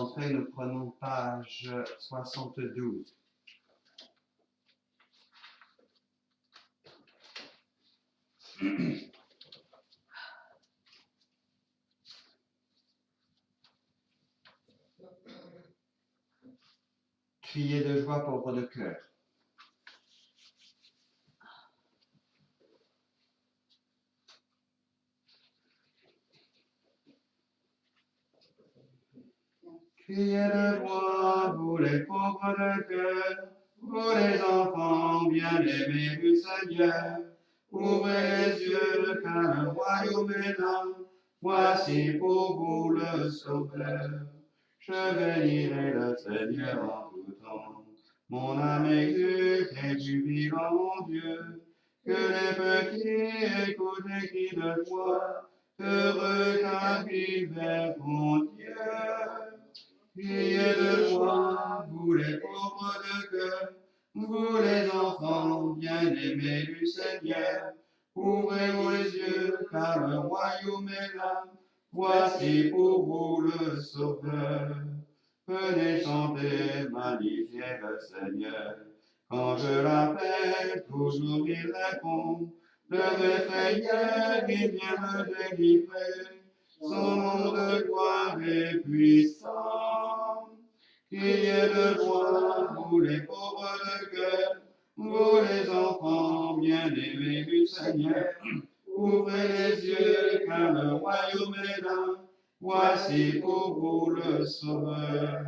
d'entrée, nous prenons page 72. Criez de joie, pauvres de cœur. Criez de joie, vous les pauvres de cœur, vous les enfants bien-aimés du Seigneur. Ouvrez les yeux, car le royaume est là. Voici pour vous le Sauveur. Je bénirai le Seigneur en tout temps. Mon âme exulte et jubile en mon Dieu. Que les petits écoutent les cris de joie. Heureux car ils verront Dieu. Criez de joie, vous les pauvres de cœur, vous les enfants bien-aimés du Seigneur. Ouvrez vos yeux, car le royaume est là. Voici pour vous le Sauveur. Venez chanter, magnifier le Seigneur. Quand je l'appelle, toujours il répond. De mes frayeurs, il vient me délivrer. Son nom de gloire est puissant. Criez de joie, vous les pauvres de cœur, vous les enfants bien-aimés du Seigneur. Ouvrez les yeux, car le royaume est là. Voici pour vous le Sauveur.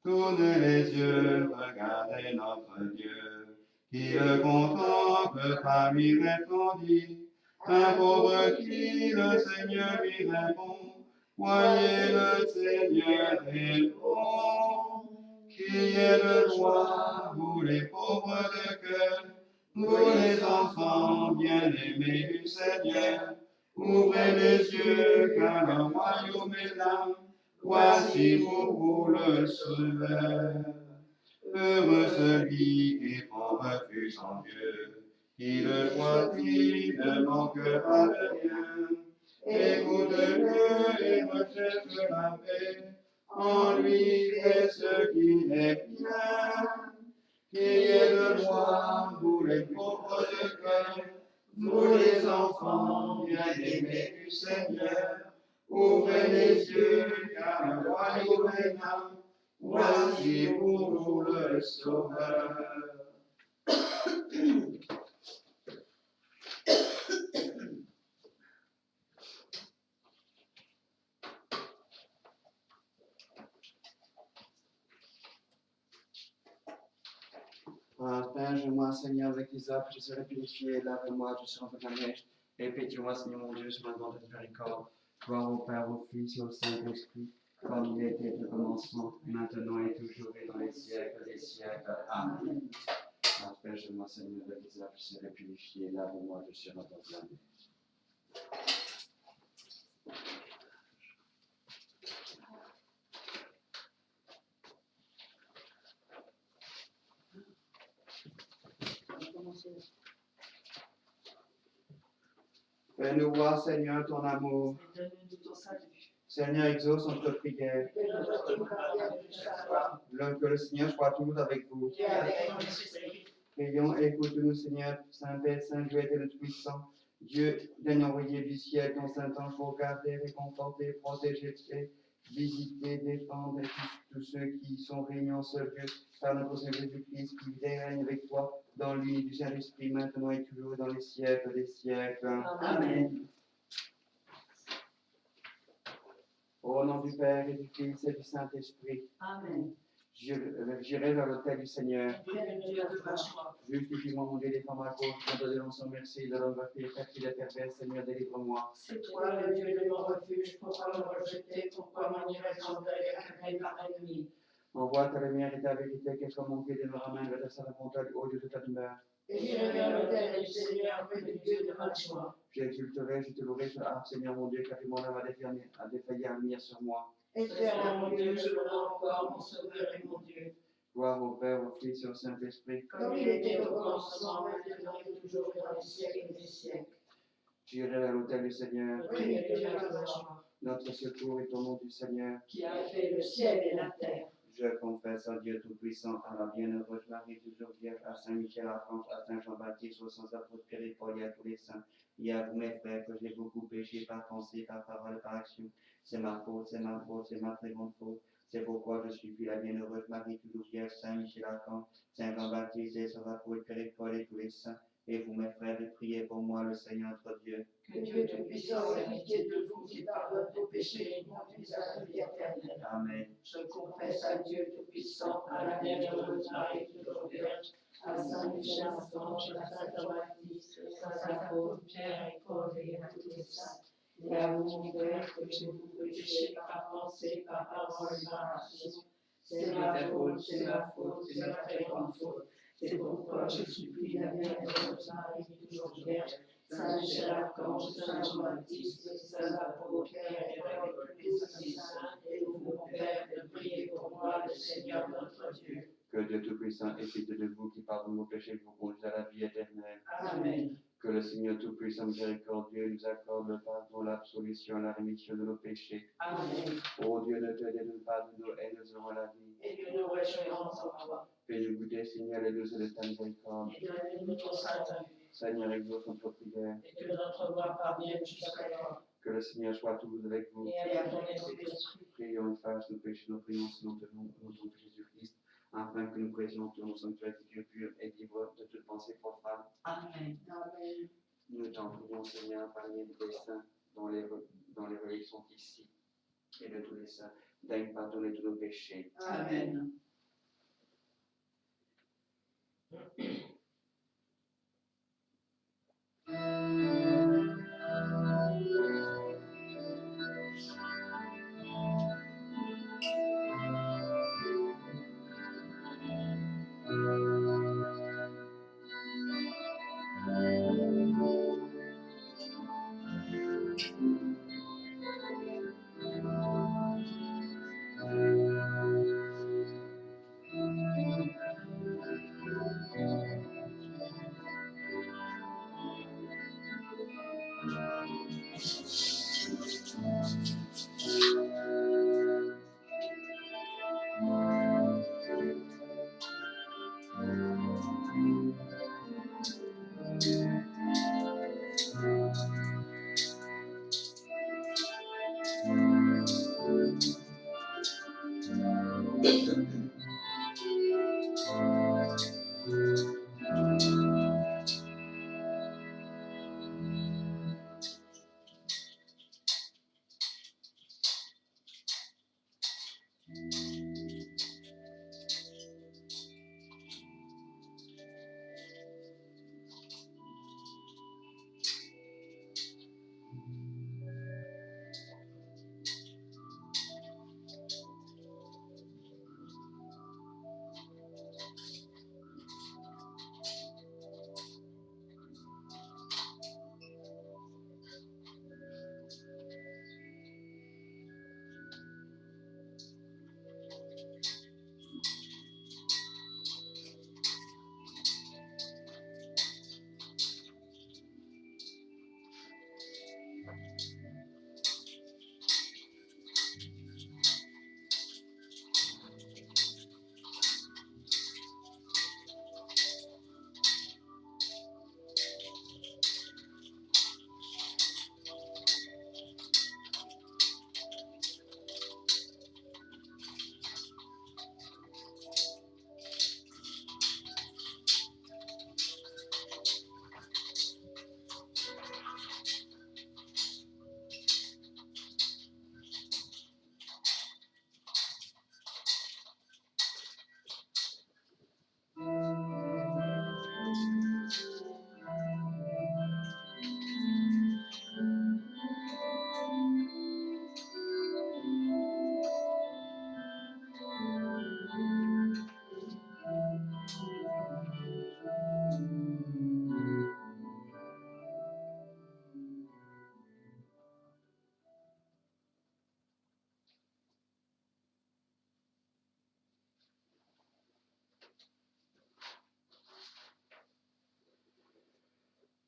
Tournez les yeux, regardez notre Dieu, qui le contemple parmi répandit. Un pauvre qui le Seigneur lui répond. Voyez le Seigneur est bon. Criez de joie, vous les pauvres de cœur, vous les enfants bien-aimés du Seigneur. Ouvrez les yeux, car le royaume est là. Voici pour vous le Sauveur. Heureux celui qui prend refuge en Dieu, qui le choisit ne manquera de rien. Écoute-le et recherche la paix, en lui fais ce qui est bien. Criez de joie, vous les pauvres de cœur, vous les enfants bien-aimés du Seigneur. Ouvrez les yeux, car le royaume est là. Voici pour vous le Sauveur. Purge-moi, Seigneur, avec tes œuvres, je serai purifié, lave-moi, je serai en neige. Répète-moi, Seigneur mon Dieu, sur le ventre de miséricorde. Gloire au Père, au Fils et au Saint-Esprit, comme il était au commencement, maintenant et toujours et dans les siècles des siècles. Amen. Purge-moi, Seigneur, avec tes œuvres, je serai purifié, lave-moi, je serai en neige. Fais-nous voir, Seigneur, ton amour. Seigneur, exauce notre prière. Que le Seigneur soit toujours avec vous. Prions et écoute-nous, Seigneur, Saint Père, Saint Dieu et le Tout-Puissant. Dieu, daigne envoyer du ciel ton Saint-Ange pour garder, réconforter, protéger, visiter, défendre tous ceux qui sont réunis en ce lieu par notre Seigneur Jésus-Christ, qui vit et règne avec toi dans l'unité du Saint-Esprit, maintenant et toujours, dans les siècles des siècles. Amen. Au nom du Père et du Fils et du Saint-Esprit. Amen. J'irai vers l'autel du Seigneur. Dieu de ma joie. Justifie-moi, mon Dieu, défends ma cause, mon Dieu, dans son merci, de l'homme va faire qu'il est pervers, Seigneur, délivre-moi. C'est toi le Dieu de mon refuge, pourquoi me rejeter, pourquoi m'en irais-je envers par l'ennemi. Envoie ta lumière et ta vérité, qu'est-ce que mon pied de me ramène vers ta sainte montagne, ô Dieu de ta demeure. Et j'irai vers l'autel du Seigneur, près du Dieu de ma joie. J'exulterai, je te louerai sur l'arbre, Seigneur mon Dieu, car tu m'en as défailli à venir sur moi. Éternel mon Dieu, je le rends encore, mon Sauveur et mon Dieu. Gloire au Père, au Fils et au Saint-Esprit. Comme il était au commencement, maintenant et toujours, dans les siècles des siècles. J'irai vers l'autel du Seigneur. Prie Dieu de ma joie. Notre secours est au nom du Seigneur. qui a fait le ciel et la terre. Je confesse à Dieu Tout-Puissant, à la bienheureuse Marie, toujours Vierge, à Saint Michel Archange, à Saint Jean-Baptiste, aux saints apôtres, Pierre et Paul et à tous les saints, et à vous mes frères, que j'ai beaucoup péché par pensée, par parole, par action. C'est ma faute, c'est ma faute, c'est ma très grande faute. C'est pourquoi je supplie la bienheureuse Marie, toujours Vierge, Saint Michel Archange, Saint Jean-Baptiste et saints apôtres, Pierre et Paul et tous les saints, et vous mes frères, de prier pour moi, le Seigneur notre Dieu. Que Dieu Tout-Puissant ait pitié de vous qui pardonne vos péchés et conduise à la vie éternelle. Amen. Je confesse à Dieu Tout-Puissant, à la bienheureuse Marie, toujours Vierge, à Saint Michel Archange, à Saint Jean-Baptiste, à Saint apôtres, Pierre et Paul et à tous les saints. Et à vous, mon Père, que j'ai beaucoup péché par pensée, par parole et par action. C'est ma faute, c'est ma faute, c'est ma très grande faute. C'est pourquoi je supplie la bienheureuse Marie, toujours Vierge, Saint Michel Archange, Saint Jean-Baptiste, Saint apôtres, Pierre et Paul, tous les saints, et vous, mon Père, de prier pour moi, le Seigneur notre Dieu. Que Dieu Tout-Puissant ait pitié de vous qui pardonne vos péchés, vous conduise à la vie éternelle. Amen. Que le Seigneur Tout-Puissant miséricordieux nous accorde le pardon, l'absolution, la rémission de nos péchés. Amen. Ô Dieu, notre Dieu, nous pardonne nos haines, nous aurons la vie. Et que nous réjouirons en toi. Fais-nous goûter, Seigneur, les douces de ta miséricorde. Et donne-nous ton saint Seigneur, exauce notre prière. et que notre voix parvienne jusqu'à toi. Que le Seigneur soit toujours avec vous. Et à ton esprit. Prions, efface nos péchés, nos prions, selon ton nom, au nom de Jésus-Christ, afin que nous présentons nos sanctuaires Dieu pur et libre de toute pensée profane. Amen. Amen. Nous t'en prions, Seigneur, par les des saints, dont les reliques sont ici, et de tous les saints, daigne pardonner tous nos péchés. Amen.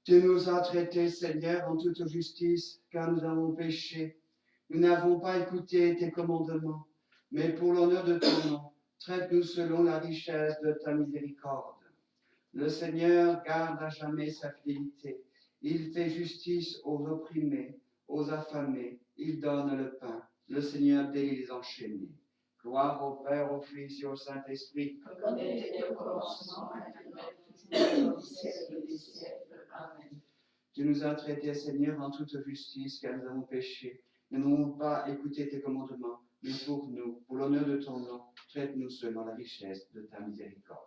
Tu nous as traités, Seigneur, en toute justice, car nous avons péché. Nous n'avons pas écouté tes commandements, mais pour l'honneur de ton nom, traite-nous selon la richesse de ta miséricorde. Le Seigneur garde à jamais sa fidélité. Il fait justice aux opprimés, aux affamés. Il donne le pain. Le Seigneur délie les enchaînés. Gloire au Père, au Fils et au Saint-Esprit. Comme il était au commencement, maintenant, toujours, au siècle des siècles. Amen. Tu nous as traités, Seigneur, en toute justice, car nous avons péché. Nous n'avons pas écouté tes commandements, mais pour nous, pour l'honneur de ton nom, traite-nous selon la richesse de ta miséricorde.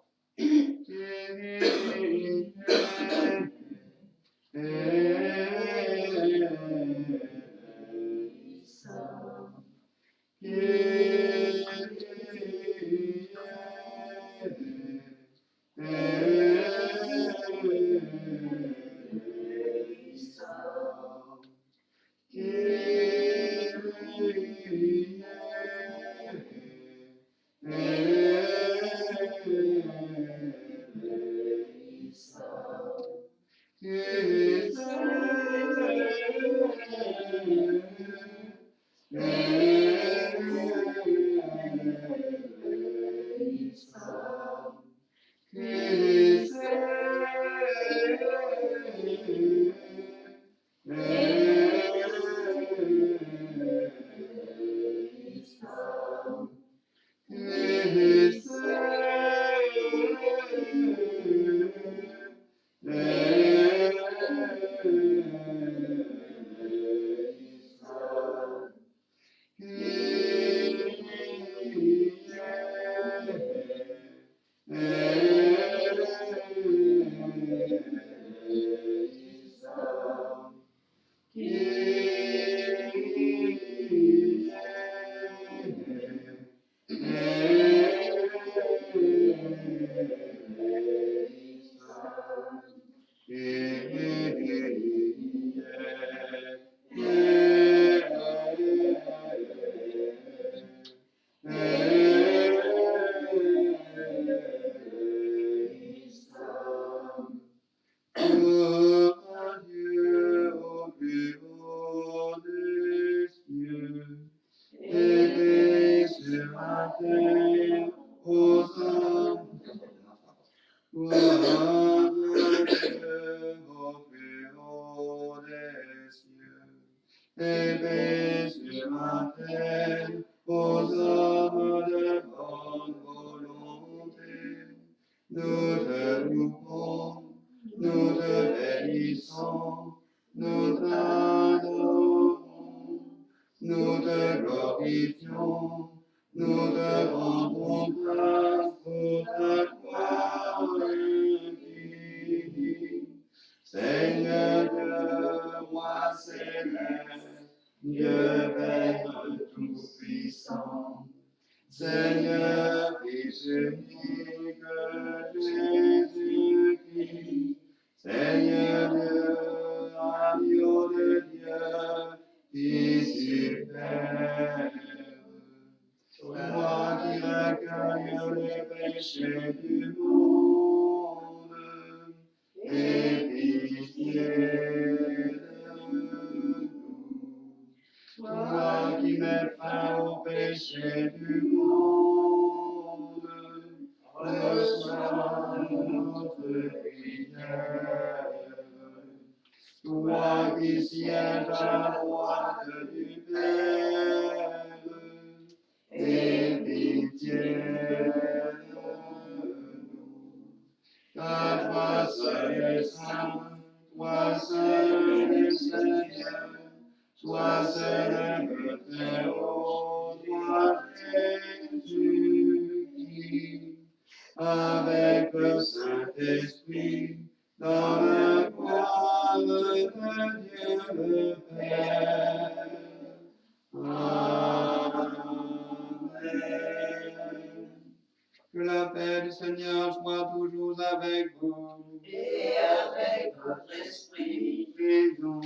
Que la paix du Seigneur soit toujours avec vous. Et avec votre esprit. Prions.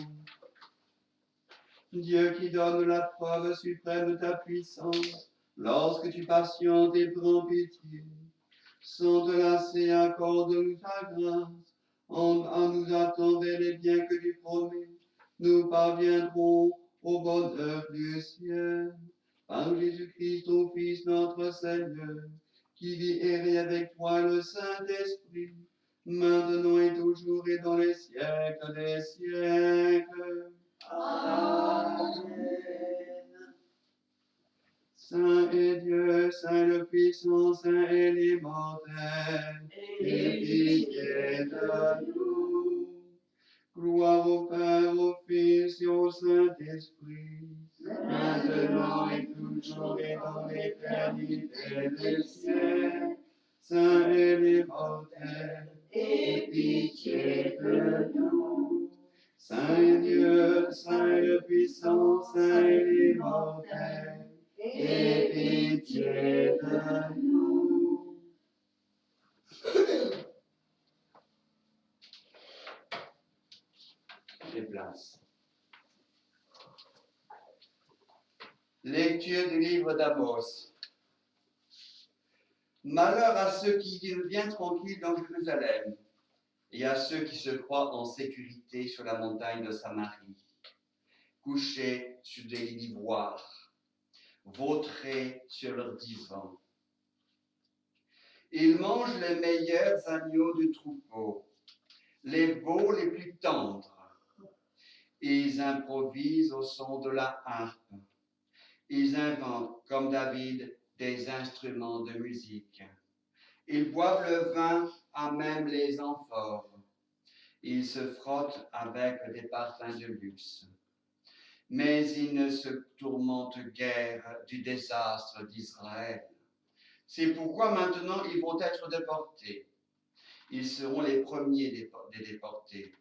Dieu qui donne la preuve suprême de ta puissance, lorsque tu patientes et prends pitié, sans te lasser, accorde-nous ta grâce, en nous attendant les biens que tu promets. Nous parviendrons au bonheur du ciel. Par Jésus-Christ, ton Fils, notre Seigneur, qui vit et règne avec toi le Saint-Esprit, maintenant et toujours et dans les siècles des siècles. Amen. Saint est Dieu, Saint le puissant, Saint et l'immortel, aie pitié de nous. Gloire au Père, au Fils et au Saint-Esprit, maintenant et toujours et dans l'éternité des siècles. Saint et l'immortel, aie pitié de nous. Saint est Dieu, Saint est le puissant, Saint et l'immortel, aie pitié de nous. Prenez place. Lecture du livre d'Amos. Malheur à ceux qui vivent bien tranquilles dans Jérusalem et à ceux qui se croient en sécurité sur la montagne de Samarie, couchés sur des lits d'ivoire, vautrés sur leurs divans. Ils mangent les meilleurs agneaux du troupeau, les veaux les plus tendres. Ils improvisent au son de la harpe. Ils inventent, comme David, des instruments de musique. Ils boivent le vin à même les amphores. Ils se frottent avec des parfums de luxe. Mais ils ne se tourmentent guère du désastre d'Israël. C'est pourquoi maintenant ils vont être déportés. Ils seront les premiers des déportés.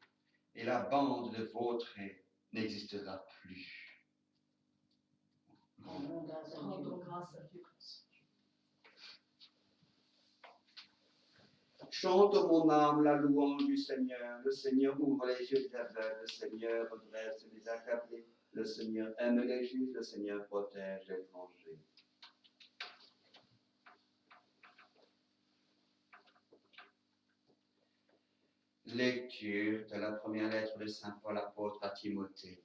Et la bande de vautrés n'existera plus. Rendons grâce à Dieu. Chante, mon âme, la louange du Seigneur. Le Seigneur ouvre les yeux des aveugles. Le Seigneur redresse les accablés. Le Seigneur aime les justes. Le Seigneur protège l'étranger. Lecture de la première lettre de Saint Paul apôtre à Timothée.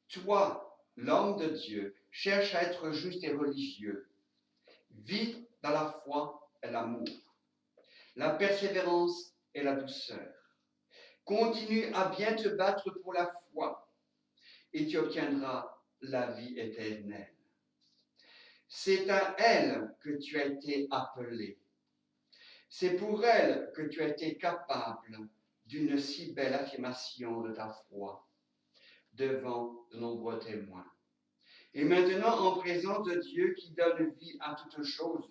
Toi, l'homme de Dieu, cherche à être juste et religieux. Vis dans la foi et l'amour, la persévérance et la douceur. Continue à bien te battre pour la foi et tu obtiendras la vie éternelle. C'est à elle que tu as été appelé. C'est pour elle que tu as été capable d'une si belle affirmation de ta foi devant de nombreux témoins. Et maintenant, en présence de Dieu qui donne vie à toutes choses,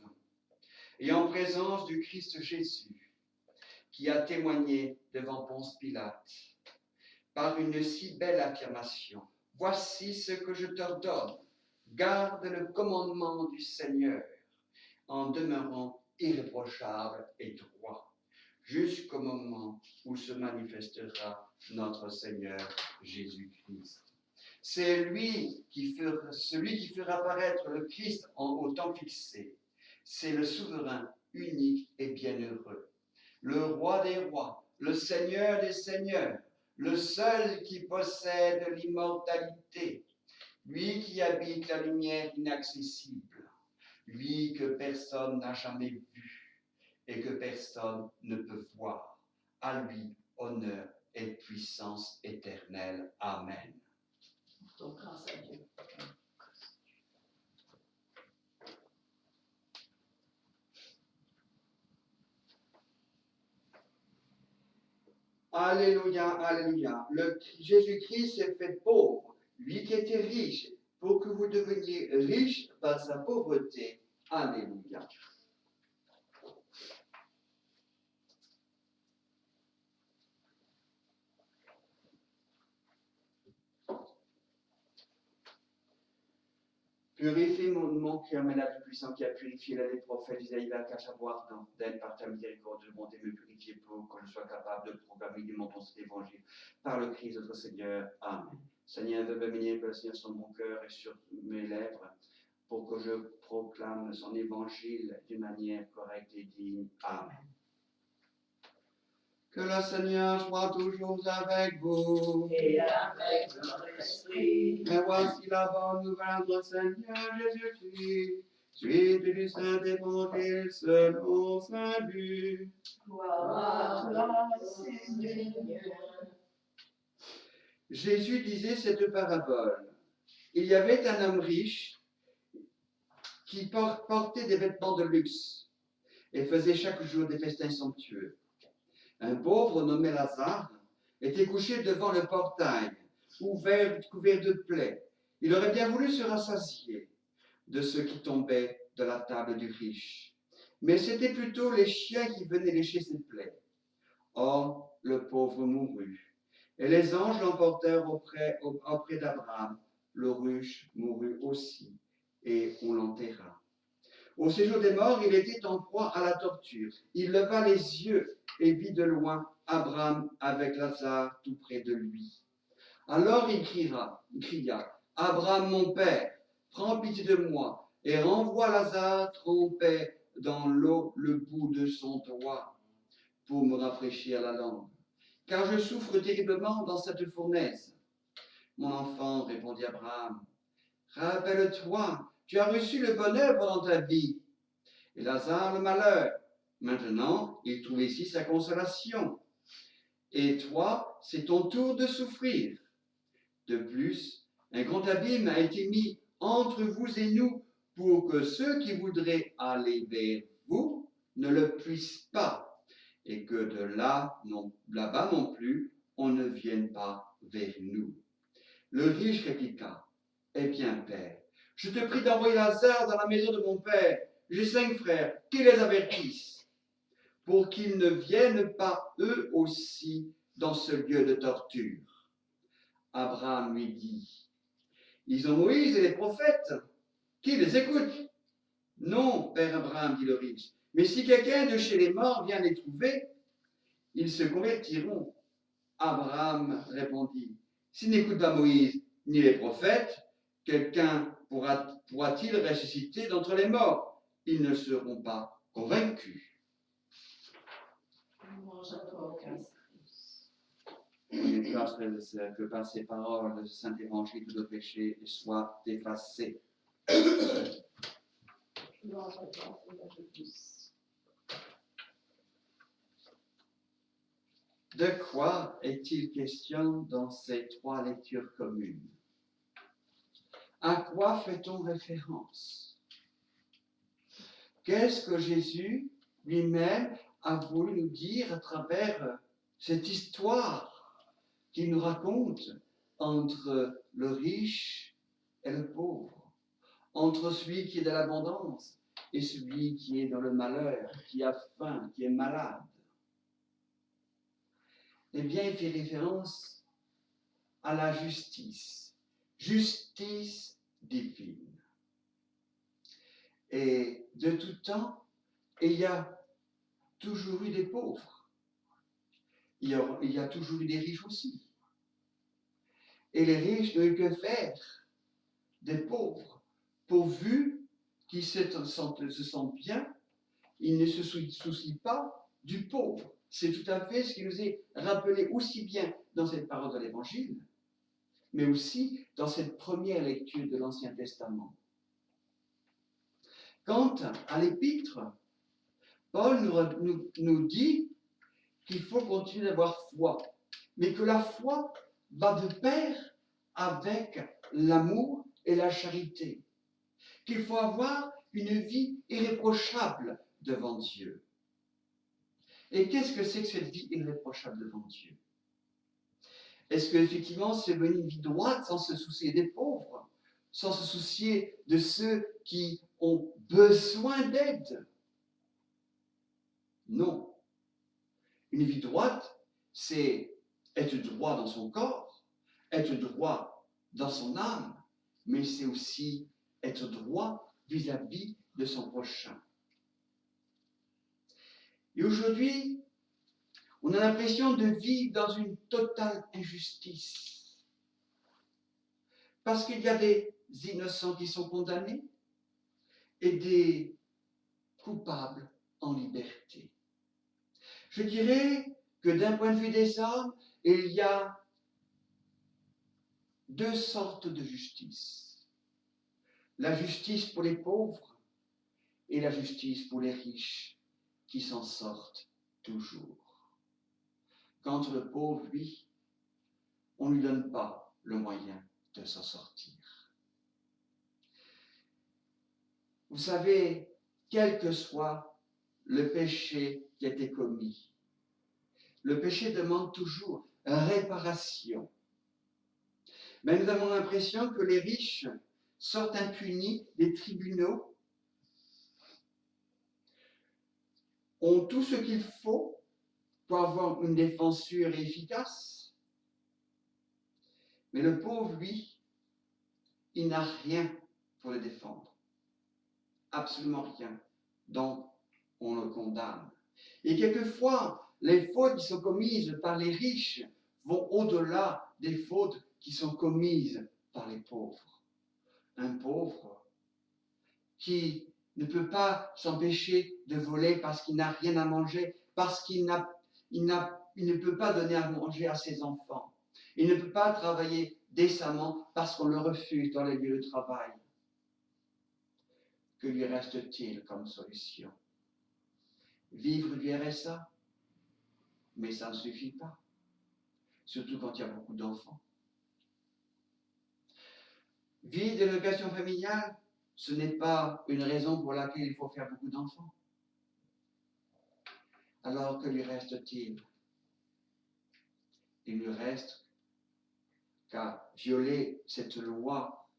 et en présence du Christ Jésus, qui a témoigné devant Ponce Pilate, par une si belle affirmation, voici ce que je t'ordonne, garde le commandement du Seigneur, en demeurant irréprochable et droit, jusqu'au moment où se manifestera notre Seigneur Jésus-Christ. C'est celui qui fera apparaître le Christ au temps fixé. C'est le souverain unique et bienheureux, le roi des rois, le Seigneur des seigneurs, le seul qui possède l'immortalité, lui qui habite la lumière inaccessible, lui que personne n'a jamais vu et que personne ne peut voir. À lui, honneur et puissance éternelle. Amen. Donc, grâce à Dieu. Alléluia, alléluia. Jésus-Christ s'est fait pauvre, lui qui était riche, pour que vous deveniez riche par sa pauvreté. Alléluia. Purifie mon cœur, mais la puissant qui a purifié la des prophètes Isaïe qu'à savoir d'elle par ta miséricorde de bonté me purifier pour que je sois capable de proclamer du ton cet évangile par le Christ notre Seigneur. Amen. Seigneur, veux bénir que le Seigneur sur mon cœur et sur mes lèvres pour que je proclame son évangile d'une manière correcte et digne. Amen. Que le Seigneur soit toujours avec vous. Et avec votre esprit. Et voici la bonne nouvelle du Seigneur Jésus-Christ, suite du Saint Évangile selon Saint Luc. Gloire à toi, Seigneur. Jésus disait cette parabole. Il y avait un homme riche qui portait des vêtements de luxe et faisait chaque jour des festins somptueux. Un pauvre nommé Lazare était couché devant le portail, couvert de plaies. Il aurait bien voulu se rassasier de ce qui tombait de la table du riche. Mais c'était plutôt les chiens qui venaient lécher ses plaies. Or, le pauvre mourut, et les anges l'emportèrent auprès d'Abraham. Le riche mourut aussi, et on l'enterra. Au séjour des morts, il était en proie à la torture. Il leva les yeux et vit de loin Abraham avec Lazare tout près de lui. Alors il cria, « Abraham, mon père, prends pitié de moi et renvoie Lazare trempé dans l'eau le bout de son doigt pour me rafraîchir la langue, car je souffre terriblement dans cette fournaise. » « Mon enfant, répondit Abraham, rappelle-toi, tu as reçu le bonheur pendant ta vie, et Lazare le malheur. Maintenant, il trouve ici sa consolation. Et toi, c'est ton tour de souffrir. De plus, un grand abîme a été mis entre vous et nous pour que ceux qui voudraient aller vers vous ne le puissent pas, et que de là-bas non plus, on ne vienne pas vers nous. Le riche répliqua, « Eh bien, père, je te prie d'envoyer Lazare dans la maison de mon père. J'ai 5 frères, qui les avertissent, pour qu'ils ne viennent pas eux aussi dans ce lieu de torture. » Abraham lui dit, « Ils ont Moïse et les prophètes, qui les écoute? » « Non, père Abraham, dit le riche, mais si quelqu'un de chez les morts vient les trouver, ils se convertiront. » Abraham répondit, « S'ils n'écoutent pas Moïse ni les prophètes, quelqu'un pourra-t-il ressusciter d'entre les morts? Ils ne seront pas convaincus. » Grâce que par ces paroles de Saint Évangile, tout le péché soit effacé. De quoi est-il question dans ces 3 lectures communes? À quoi fait-on référence? Qu'est-ce que Jésus lui-même a voulu nous dire à travers cette histoire qu'il nous raconte entre le riche et le pauvre, entre celui qui est dans l'abondance et celui qui est dans le malheur, qui a faim, qui est malade? Eh bien, il fait référence à la justice divine. Et de tout temps, il y a toujours eu des pauvres. Il y a toujours eu des riches aussi. Et les riches n'ont eu que faire des pauvres, pourvu qu'ils se sentent bien, ils ne se soucient pas du pauvre. C'est tout à fait ce qui nous est rappelé aussi bien dans cette parole de l'Évangile, mais aussi dans cette première lecture de l'Ancien Testament. Quant à l'Épître, Paul nous dit qu'il faut continuer d'avoir foi, mais que la foi va de pair avec l'amour et la charité, qu'il faut avoir une vie irréprochable devant Dieu. Et qu'est-ce que c'est que cette vie irréprochable devant Dieu? Est-ce qu'effectivement c'est mener une vie droite sans se soucier des pauvres, sans se soucier de ceux qui ont besoin d'aide? Non. Une vie droite, c'est être droit dans son corps, être droit dans son âme, mais c'est aussi être droit vis-à-vis de son prochain. Et aujourd'hui, on a l'impression de vivre dans une totale injustice. Parce qu'il y a des innocents qui sont condamnés et des coupables en liberté. Je dirais que d'un point de vue des hommes, il y a deux sortes de justice. La justice pour les pauvres et la justice pour les riches qui s'en sortent toujours. Quant le pauvre, lui, on ne lui donne pas le moyen de s'en sortir. Vous savez, quel que soit le péché qui a été commis, le péché demande toujours réparation. Mais nous avons l'impression que les riches sortent impunis des tribunaux, ont tout ce qu'il faut pour avoir une défense sûre et efficace. Mais le pauvre, lui, il n'a rien pour le défendre. Absolument rien. Donc, on le condamne. Et quelquefois, les fautes qui sont commises par les riches vont au-delà des fautes qui sont commises par les pauvres. Un pauvre qui ne peut pas s'empêcher de voler parce qu'il n'a rien à manger, parce qu'il ne peut pas donner à manger à ses enfants. Il ne peut pas travailler décemment parce qu'on le refuse dans les lieux de travail. Que lui reste-t-il comme solution? Vivre du RSA? Mais ça ne suffit pas, surtout quand il y a beaucoup d'enfants. Vivre de l'éducation familiale, ce n'est pas une raison pour laquelle il faut faire beaucoup d'enfants. Alors que lui reste-t-il? Il ne reste qu'à violer cette loi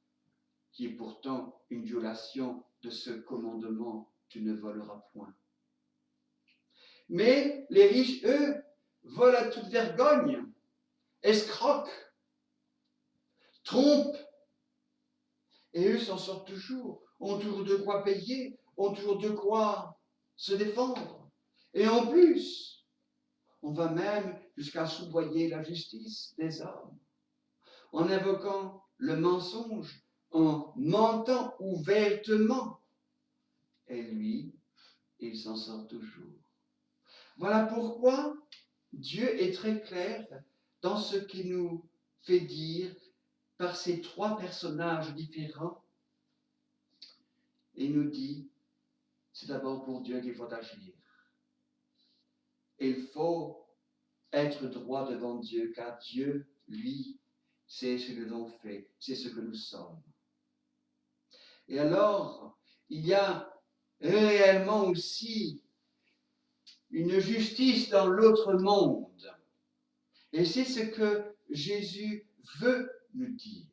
qui est pourtant une violation de ce commandement « tu ne voleras point ». Mais les riches, eux, volent à toute vergogne, escroquent, trompent, et eux s'en sortent toujours, ont toujours de quoi payer, ont toujours de quoi se défendre. Et en plus, on va même jusqu'à soudoyer la justice des hommes, en invoquant le mensonge, en mentant ouvertement. Et lui, il s'en sort toujours. Voilà pourquoi Dieu est très clair dans ce qu'il nous fait dire par ces trois personnages différents. Il nous dit, c'est d'abord pour Dieu qu'il faut agir. Il faut être droit devant Dieu, car Dieu, lui, c'est ce que nous avons fait, c'est ce que nous sommes. Et alors, il y a réellement aussi une justice dans l'autre monde. Et c'est ce que Jésus veut nous dire.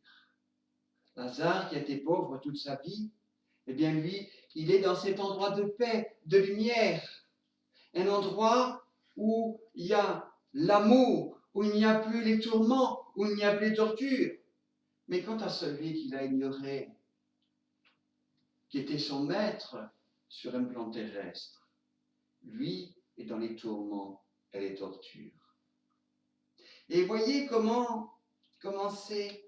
Lazare, qui a été pauvre toute sa vie, eh bien lui, il est dans cet endroit de paix, de lumière, un endroit où il y a l'amour, où il n'y a plus les tourments, où il n'y a plus les tortures. Mais quant à celui qu'il a ignoré, qui était son maître sur un plan terrestre, lui est dans les tourments et les tortures. Et voyez comment c'est.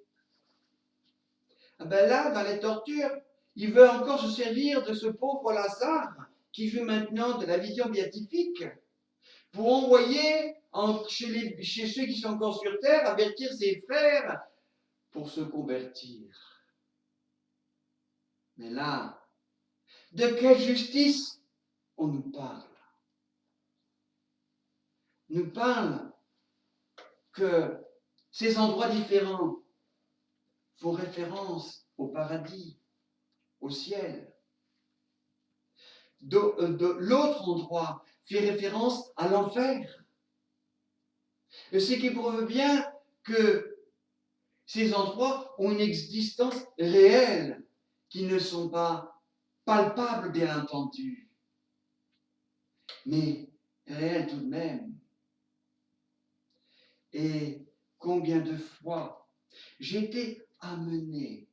Ah ben là, dans les tortures, il veut encore se servir de ce pauvre Lazare qui joue maintenant de la vision béatifique pour envoyer chez ceux qui sont encore sur terre, avertir ses frères pour se convertir. Mais là, de quelle justice on nous parle? On nous parle que ces endroits différents font référence au paradis, au ciel. De l'autre endroit fait référence à l'enfer. Et ce qui prouve bien que ces endroits ont une existence réelle, qui ne sont pas palpables, bien entendu, mais réelles tout de même. Et combien de fois j'ai été amené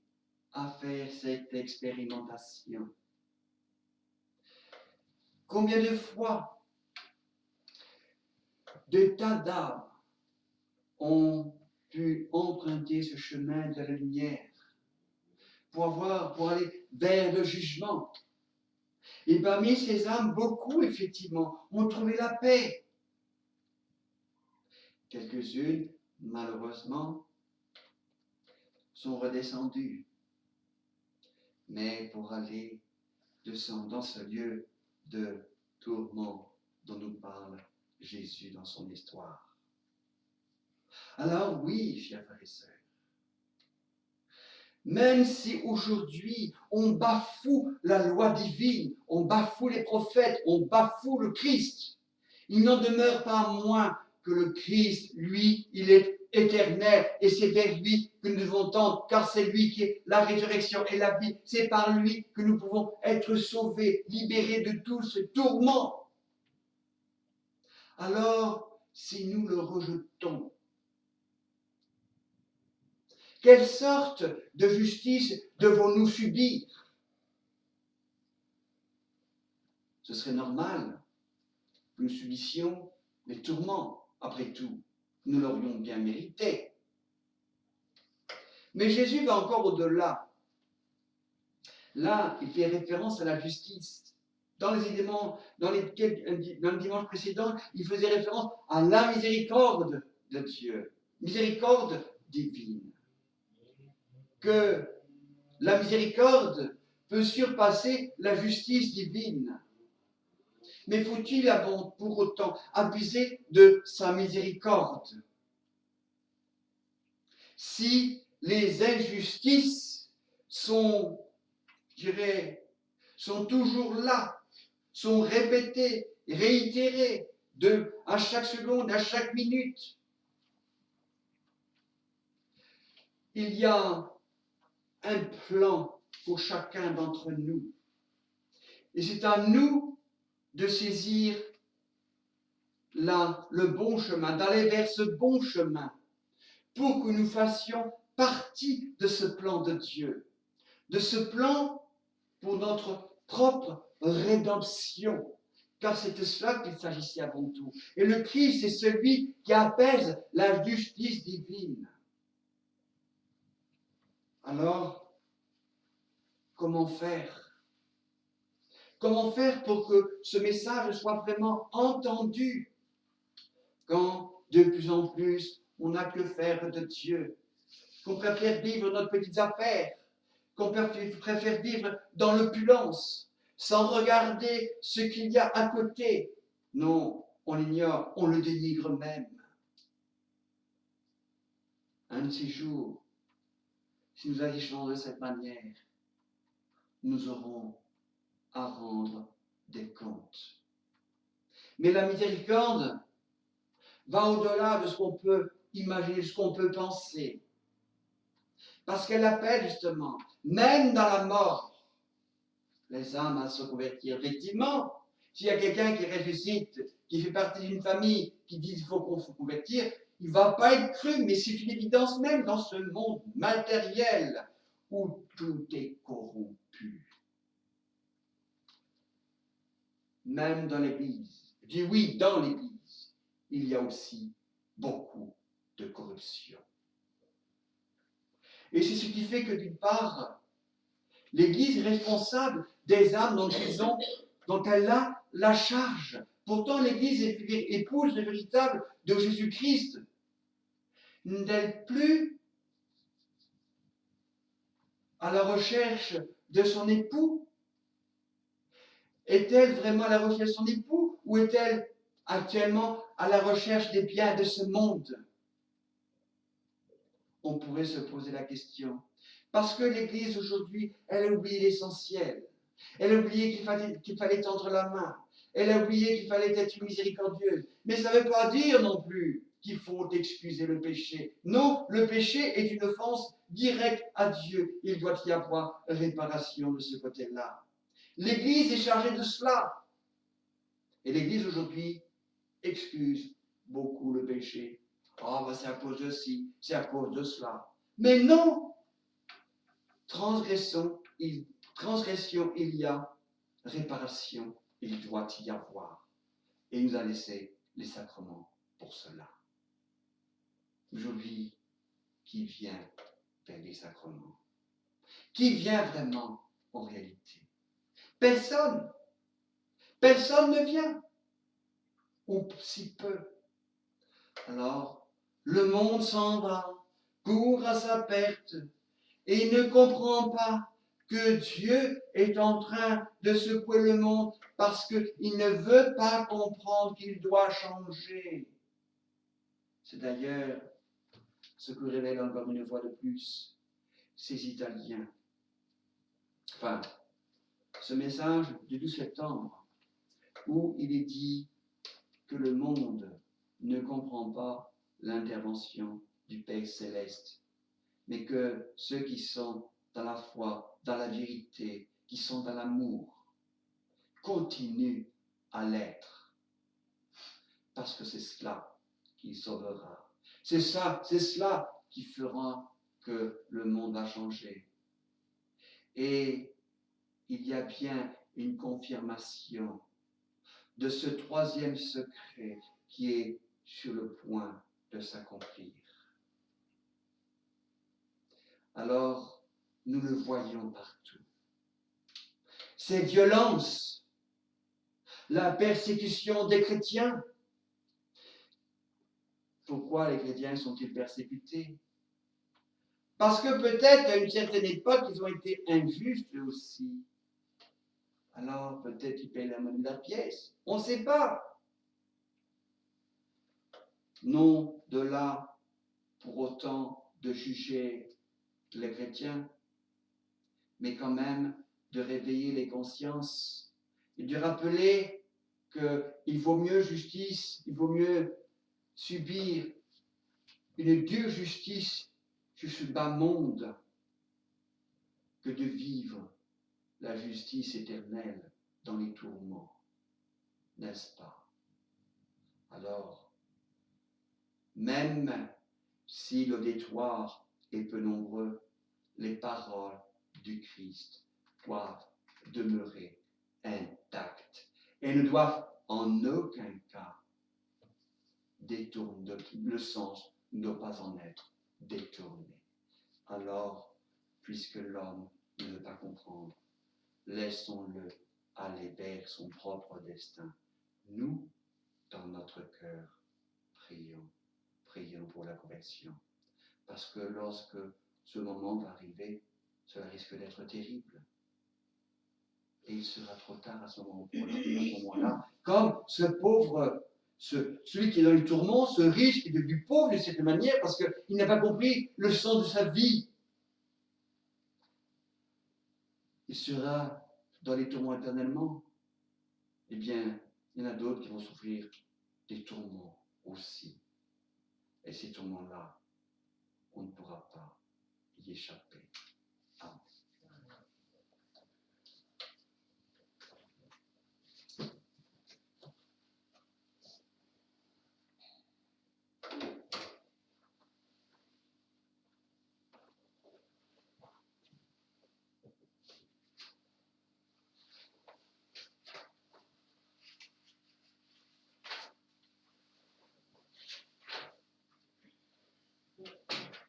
à faire cette expérimentation. Combien de fois des tas d'âmes ont pu emprunter ce chemin de la lumière pour aller vers le jugement. Et parmi ces âmes, beaucoup, effectivement, ont trouvé la paix. Quelques-unes, malheureusement, sont redescendues, mais pour aller dans ce lieu de tourment dont nous parle Jésus dans son histoire. Alors oui, chers frères et sœurs, même si aujourd'hui on bafoue la loi divine, on bafoue les prophètes, on bafoue le Christ, il n'en demeure pas moins que le Christ, lui, il est éternel et c'est vers lui que nous devons tendre, car c'est lui qui est la résurrection et la vie. C'est par lui que nous pouvons être sauvés, libérés de tout ce tourment. Alors, si nous le rejetons, quelle sorte de justice devons-nous subir? Ce serait normal que nous subissions les tourments, après tout. Nous l'aurions bien mérité. Mais Jésus va encore au-delà. Là, il fait référence à la justice. Dans le dimanche précédent, il faisait référence à la miséricorde de Dieu, miséricorde divine. Que la miséricorde peut surpasser la justice divine. Mais faut-il pour autant abuser de sa miséricorde? Si les injustices sont toujours là, sont répétées, réitérées à chaque seconde, à chaque minute, il y a un plan pour chacun d'entre nous. Et c'est à nous de saisir le bon chemin, d'aller vers ce bon chemin, pour que nous fassions partie de ce plan de Dieu, de ce plan pour notre propre rédemption, car c'est de cela qu'il s'agissait avant tout. Et le Christ est celui qui apaise la justice divine. Alors, comment faire? Comment faire pour que ce message soit vraiment entendu quand de plus en plus on n'a que faire de Dieu, qu'on préfère vivre notre petites affaires, qu'on préfère vivre dans l'opulence, sans regarder ce qu'il y a à côté. Non, on l'ignore, on le dénigre même. Un de ces jours, si nous agissons de cette manière, nous aurons à rendre des comptes. Mais la miséricorde va au-delà de ce qu'on peut imaginer, de ce qu'on peut penser. Parce qu'elle appelle justement, même dans la mort, les âmes à se convertir. Effectivement, s'il y a quelqu'un qui ressuscite, qui fait partie d'une famille, qui dit qu'il faut qu'on se convertir, il ne va pas être cru, mais c'est une évidence même dans ce monde matériel où tout est corrompu. Même dans l'Église. Je dis oui, dans l'Église, il y a aussi beaucoup de corruption. Et c'est ce qui fait que d'une part, l'Église est responsable des âmes dont elle a la charge. Pourtant, l'Église est épouse véritable de Jésus-Christ. N'est-elle plus à la recherche de son époux? Est-elle vraiment à la recherche de son époux ou est-elle actuellement à la recherche des biens de ce monde? On pourrait se poser la question. Parce que l'Église aujourd'hui, elle a oublié l'essentiel. Elle a oublié qu'il fallait tendre la main. Elle a oublié qu'il fallait être miséricordieuse. Mais ça ne veut pas dire non plus qu'il faut excuser le péché. Non, le péché est une offense directe à Dieu. Il doit y avoir réparation de ce côté-là. L'Église est chargée de cela. Et l'Église aujourd'hui excuse beaucoup le péché. Oh, c'est à cause de ci, c'est à cause de cela. Mais non! Transgression, il y a réparation, il doit y avoir. Et il nous a laissé les sacrements pour cela. Aujourd'hui, qui vient vers les sacrements? Qui vient vraiment en réalité? Personne. Personne ne vient. Ou si peu. Alors, Le monde s'en va, court à sa perte, et il ne comprend pas que Dieu est en train de secouer le monde parce qu'il ne veut pas comprendre qu'il doit changer. C'est d'ailleurs ce que révèle encore une fois de plus ces Italiens. Enfin, ce message du 12 septembre, où il est dit que le monde ne comprend pas l'intervention du Père céleste, mais que ceux qui sont dans la foi, dans la vérité, qui sont dans l'amour, continuent à l'être. Parce que c'est cela qui sauvera. C'est cela qui fera que le monde va changer. Et il y a bien une confirmation de ce troisième secret qui est sur le point de s'accomplir. Alors, nous le voyons partout. Ces violences, la persécution des chrétiens. Pourquoi les chrétiens sont-ils persécutés? Parce que peut-être à une certaine époque, ils ont été injustes eux aussi. Alors peut-être ils payent la monnaie de la pièce. On ne sait pas. Non de là pour autant de juger les chrétiens, mais quand même de réveiller les consciences et de rappeler qu'il vaut mieux justice, il vaut mieux subir une dure justice sur ce bas monde que de vivre la justice éternelle dans les tourments, n'est-ce pas? Alors, même si l'auditoire est peu nombreux, les paroles du Christ doivent demeurer intactes et ne doivent en aucun cas détourner, le sens ne doit pas en être détourné. Alors, puisque l'homme ne veut pas comprendre, laissons-le aller vers son propre destin. Nous, dans notre cœur, prions. Prions pour la conversion. Parce que lorsque ce moment va arriver, cela risque d'être terrible. Et il sera trop tard à ce moment-là. Comme ce pauvre, celui qui est dans le tourment, ce riche qui est devenu pauvre de cette manière parce qu'il n'a pas compris le sens de sa vie. Il sera dans les tourments éternellement. Eh bien, il y en a d'autres qui vont souffrir des tourments aussi. Et ces tourments-là, on ne pourra pas y échapper. Amen.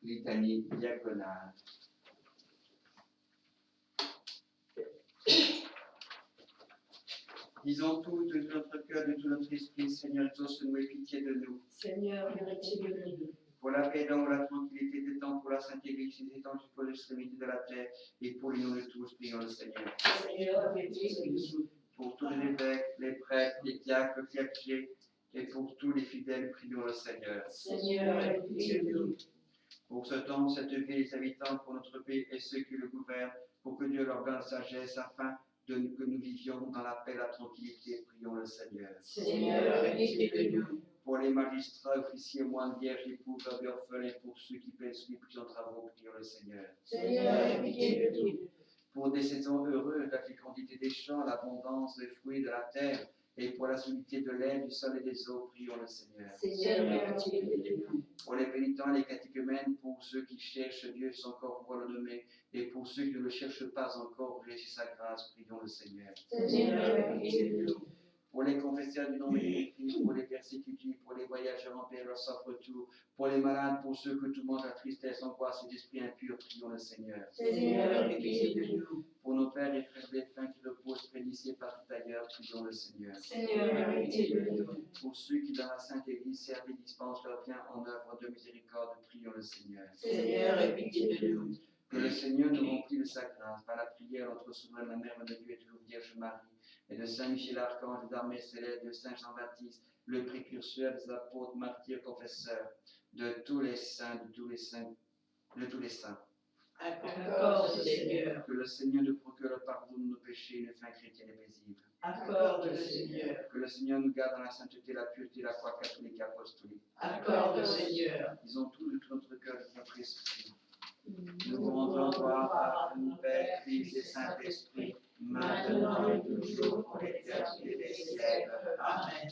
Litanie diaconale. Disons tout de tout notre cœur, de tout notre esprit, Seigneur, exauce-nous et pitié de nous. Seigneur, aie pitié de nous. Pour la paix, pour la tranquillité des temps, pour la sainteté des temps, pour l'extrémité de la terre, et pour l'union de tous, prions le Seigneur. Seigneur, aie pitié de nous. Pour tous les évêques, les prêtres, les diacres, les clergés, et pour tous les fidèles, prions le Seigneur. Seigneur, aie pitié de nous. Pour ce temps, cette ville, les habitants, pour notre pays et ceux qui le gouvernent, pour que Dieu leur donne sagesse afin que nous vivions dans la paix et la tranquillité, prions le Seigneur. Seigneur, aie pitié de nous. Pour les magistrats, officiers, moines, vierges, époux, veuves et orphelins, pour ceux qui paient les plus en travaux, prions le Seigneur. Seigneur, aie pitié de nous. Pour des saisons heureuses, la fécondité des champs, l'abondance des fruits de la terre, et pour la solidité de l'air, du sol et des eaux, prions le Seigneur. Seigneur, aie pitié de nous. Pour les pénitents et les catéchumènes, pour ceux qui cherchent Dieu sans encore pouvoir le nommer, et pour ceux qui ne le cherchent pas encore, réussissent sa grâce, prions le Seigneur. Seigneur, aie pitié de nous. Pour les confesseurs du nom de Jésus-Christ, pour les persécutés, pour les voyageurs en paix, leur sauf retour, pour les malades, pour ceux que tout monde la tristesse, angoisse et d'esprit impur, prions le Seigneur. Seigneur, aie pitié de nous. Pour nos pères et frères défunts qui reposent près d'ici et partout ailleurs, prions le Seigneur. Seigneur, aie pitié de nous. Pour ceux qui dans la Sainte Église servent et dispensent leur bien en œuvre de miséricorde, prions le Seigneur. Seigneur, aie pitié de nous. Que le Seigneur nous remplisse de sa grâce par la prière de notre souveraine, la Mère de Dieu et toujours Vierge Marie, et de Saint Michel Archange, d'armée céleste, de Saint Jean-Baptiste, le précurseur des apôtres, martyrs, confesseurs, de tous les saints, de tous les saints. Accorde, Seigneur. Que le Seigneur nous procure le pardon de nos péchés, une fin chrétienne et paisible. Accorde, Seigneur. Que le Seigneur nous garde dans la sainteté, la pureté, la foi catholique et apostolique. Accorde, Seigneur. Disons tout de tout notre cœur et notre esprit. Nous rendons gloire à nous, Père, Fils et Saint-Esprit, maintenant et toujours, pour l'éternité des siècles. Amen.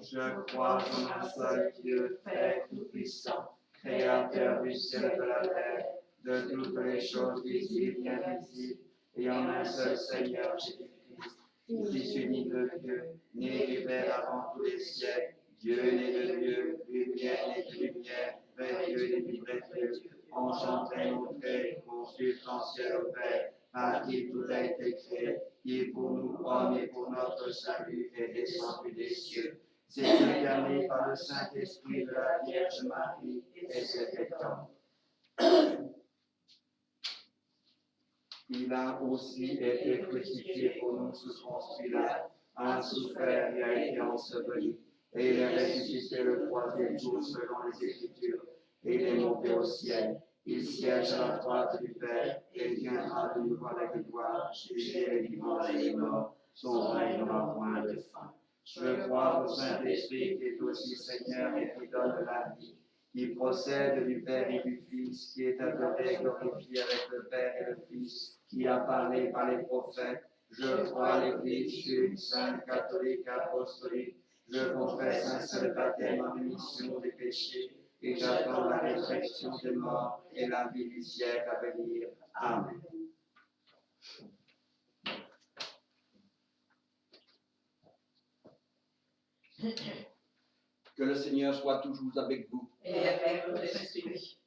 Je crois en un seul Dieu, Père tout-puissant, Créateur du ciel et de la terre, de toutes les choses visibles et invisibles, et en un seul Seigneur Jésus-Christ, Fils unique de Dieu, né du Père avant tous les siècles, Dieu né de Dieu, lumière né de lumière, vrai Dieu né du vrai Dieu, enchanté, montré, conçu, ciel au Père, par qui tout a été créé, qui pour nous hommes et pour notre salut est descendu des cieux. C'est incarné par le Saint-Esprit de la Vierge Marie et s'est fait homme. Il a aussi été crucifié pour nous sous Ponce Pilate, a souffert et a été enseveli, et il est ressuscité le troisième jour selon les Écritures, et il est monté au ciel. Il siège à la droite du Père et viendra de nouveau avec gloire, juger les vivants et les morts. Son règne n'aura point de fin. Je crois au Saint-Esprit qui est aussi Seigneur et qui donne la vie, qui procède du Père et du Fils, qui est adoré et glorifié avec le Père et le Fils, qui a parlé par les prophètes. Je crois l'Église une, sainte, catholique, apostolique. Je confesse un seul baptême en rémission des péchés, et j'attends la résurrection des morts et la vie du siècle à venir. Amen. Que le Seigneur soit toujours avec vous. Et avec votre esprit.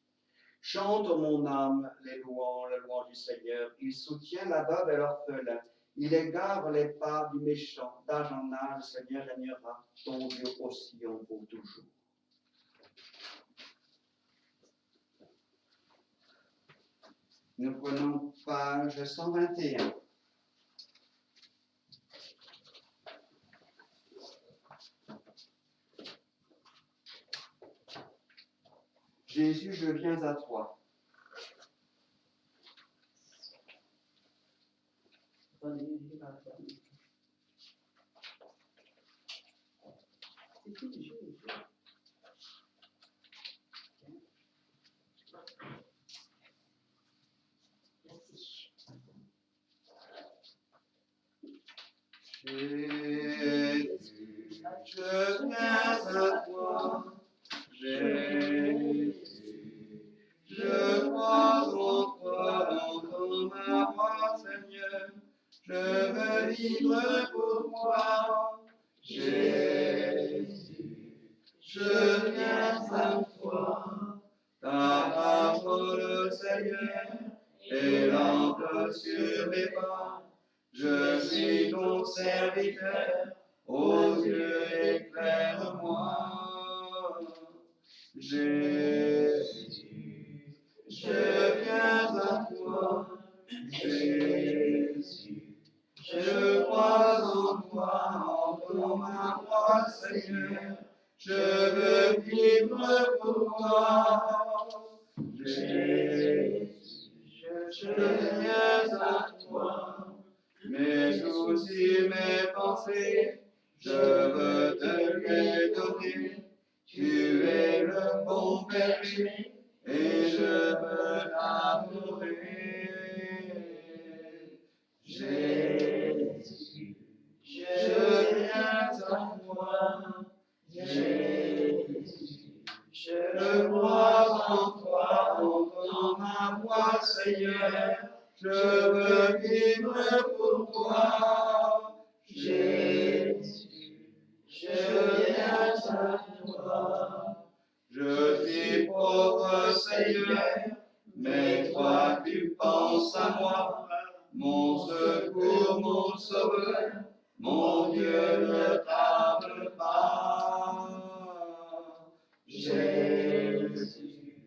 Chante, mon âme, les louanges du Seigneur. Il soutient la veuve et l'orphelin. Il égare les pas du méchant. D'âge en âge, le Seigneur régnera. Ton Dieu aussi en pour toujours. Nous prenons page 121. Jésus, je viens à toi. Jésus, je viens à toi. Jésus, je crois en toi, entends ma voix, Seigneur. Je veux vivre pour toi. Jésus, je viens à toi. Ta parole, Seigneur, est lampe sur mes pas. Je suis ton serviteur, ô Dieu, éclaire-moi. Jésus, je viens à toi. Jésus, je crois en toi, entends ma voix, Seigneur. Je veux vivre pour toi. Jésus, je viens à toi. Mes soucis, mes pensées, je veux te les donner. Tu es le bon berger et je veux t'adorer. Jésus, je viens à toi. Jésus, je crois en toi, entends ma voix, Seigneur. Je veux vivre pour toi. Jésus, je viens à toi. Je suis pauvre, Seigneur, mais toi tu penses pense à moi, mon secours, mon sauveur, mon Dieu, ne tarde pas. Jésus,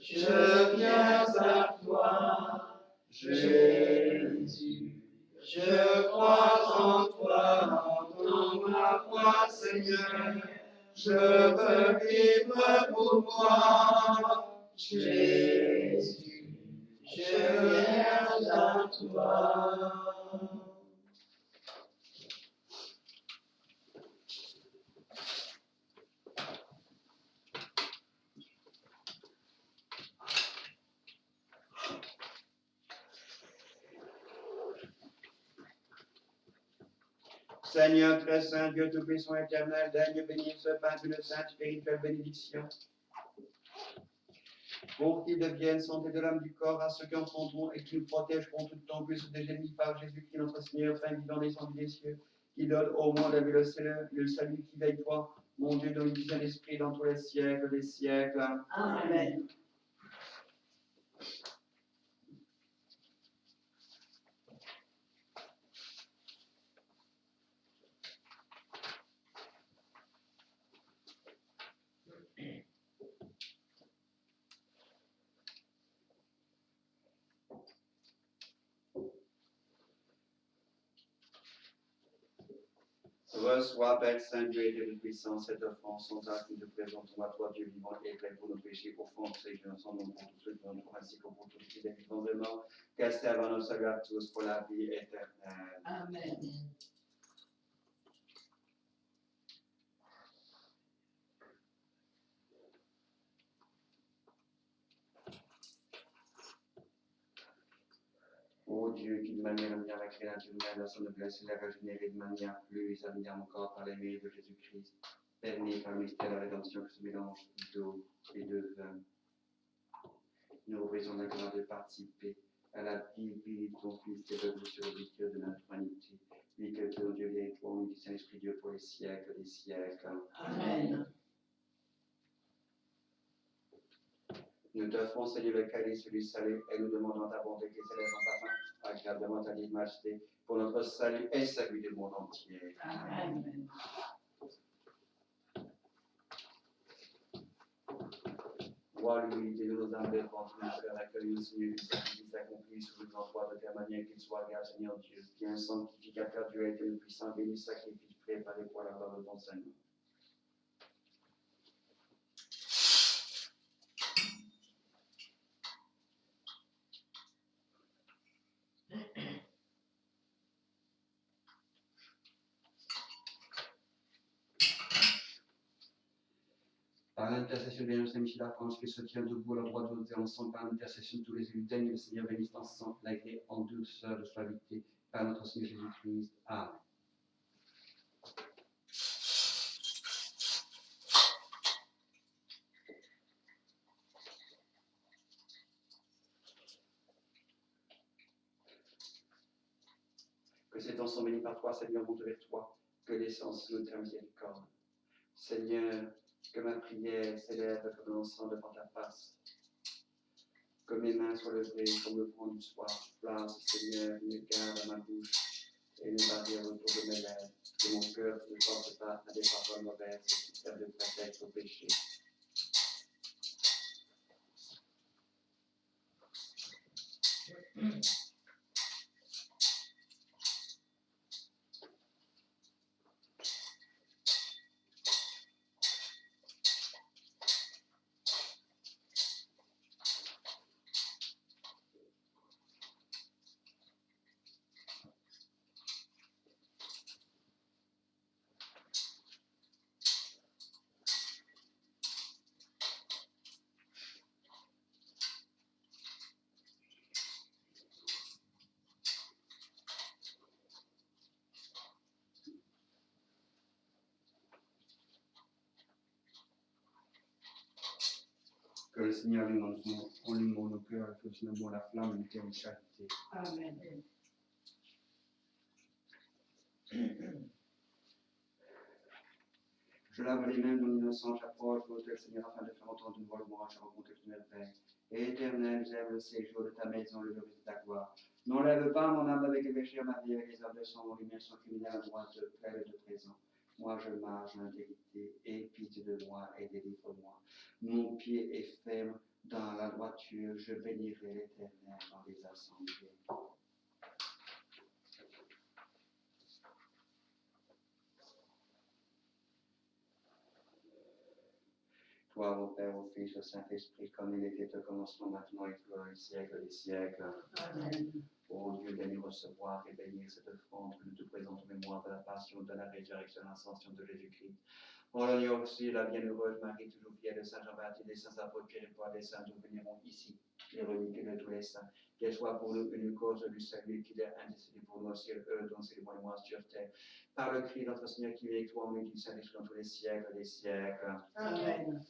je viens à toi, Jésus, je crois en toi, entends ma voix, Seigneur, je veux vivre pour toi, Jésus, je viens à toi. Seigneur très saint, Dieu tout-puissant éternel, daigne bénir ce pain d'une sainte spirituelle bénédiction, pour qu'il devienne santé de l'âme du corps à ceux qui entendront et qui nous protège contre toute embûche des ennemis par Jésus-Christ notre Seigneur, Saint vivant descendu des cieux, qui donne au monde la vie, le salut qui veille toi, mon Dieu, dont il vient l'Esprit dans tous les siècles des siècles. Amen. Reçois, Père Saint, Dieu et de puissance, cette offrande sans acte, nous te présentons à toi, Dieu vivant et vrai pour nos péchés, au fond de ces jeunes ensemble, pour tous ceux qui ont droit, ainsi que pour tous ceux qui vivent vivants et morts, qu'elle serve à notre salut à tous pour la vie éternelle. Amen. Ô Dieu, qui de manière bien la créature humaine, la son noblesse et la régénérer de manière plus admirable encore par les mérites de Jésus-Christ, permis par le mystère de la rédemption que ce mélange d'eau et de vin. Nous représentons la gloire de participer à la vie de ton Fils et de sur le victoire de notre humanité. Lui que ton Dieu vient toi, nous dit Saint-Esprit Dieu pour les siècles des siècles. Amen. Nous t'offrons, Seigneur, le calice du salut et nous demandons ta bonté qui s'élève en parfum agréablement ta divine majesté pour notre salut et celui du monde entier. Amen. Roi, l'humilité de nos âmes défenses, nous faire accueillir le Seigneur du sacrifice accompli sous le grand droit de telle manière qu'il soit grâce, Seigneur Dieu, qui est un sanctificateur Dieu et le puissant, béni sacrifice préparé pour la gloire de ton Seigneur. Par l'intercession de Saint Michel Archange qui se tient debout à la droite de Dieu ensemble, par l'intercession de tous les élus daigne le Seigneur bénisse ensemble, l'agréer en douceur de suavité, par notre Seigneur Jésus-Christ. Amen. Que cet ensemble béni par toi, Seigneur, monte vers toi, que l'essence de ta miséricorde. Seigneur, que ma prière s'élève comme l'encens devant ta face. Que mes mains soient levées comme le vent du soir. Place, Seigneur, une garde à ma bouche et une barrière autour de mes lèvres. Que mon cœur ne porte pas à des paroles mauvaises qui servent de prétexte au péché. Que le Seigneur allume nos cœurs, et que nous la flamme de l'éternelle charité. Amen. Je lave les mains de mon innocent, j'approche, ô Dieu Seigneur, afin de faire entendre une voix louange, je rencontre l'éternel Père, Éternel, j'aime le séjour de ta maison, le jour de ta gloire. N'enlève pas mon âme avec les péchés, ma vie avec les âmes de sang, mon lumière sans criminel à droite, près de présent. Moi je marche en intégrité, aie pitié de moi et délivre-moi. Mon pied est ferme dans la droiture, je bénirai l'Éternel dans les assemblées. Gloire au Père, au Fils, au Saint-Esprit, comme il était au commencement, maintenant et toujours, dans les siècles des siècles. Amen. Ô Dieu, bénis recevoir et bénir cette offrande que nous te présentons en mémoire de la passion, de la résurrection, de l'ascension de Jésus-Christ. On l'honneur aussi la bienheureuse Marie, toujours fidèle de Saint Jean-Baptiste, des saints apôtres, Pierre et Paul, des saints, nous vénérons ici, les reliques de tous les saints. Qu'elle soit pour nous une cause du salut, qu'il est intercédé pour nous aussi, eux dont c'est le moyen sur terre. Par le Christ, notre Seigneur, qui vit avec toi, en unité Saint-Esprit, dans tous les siècles des siècles. Amen.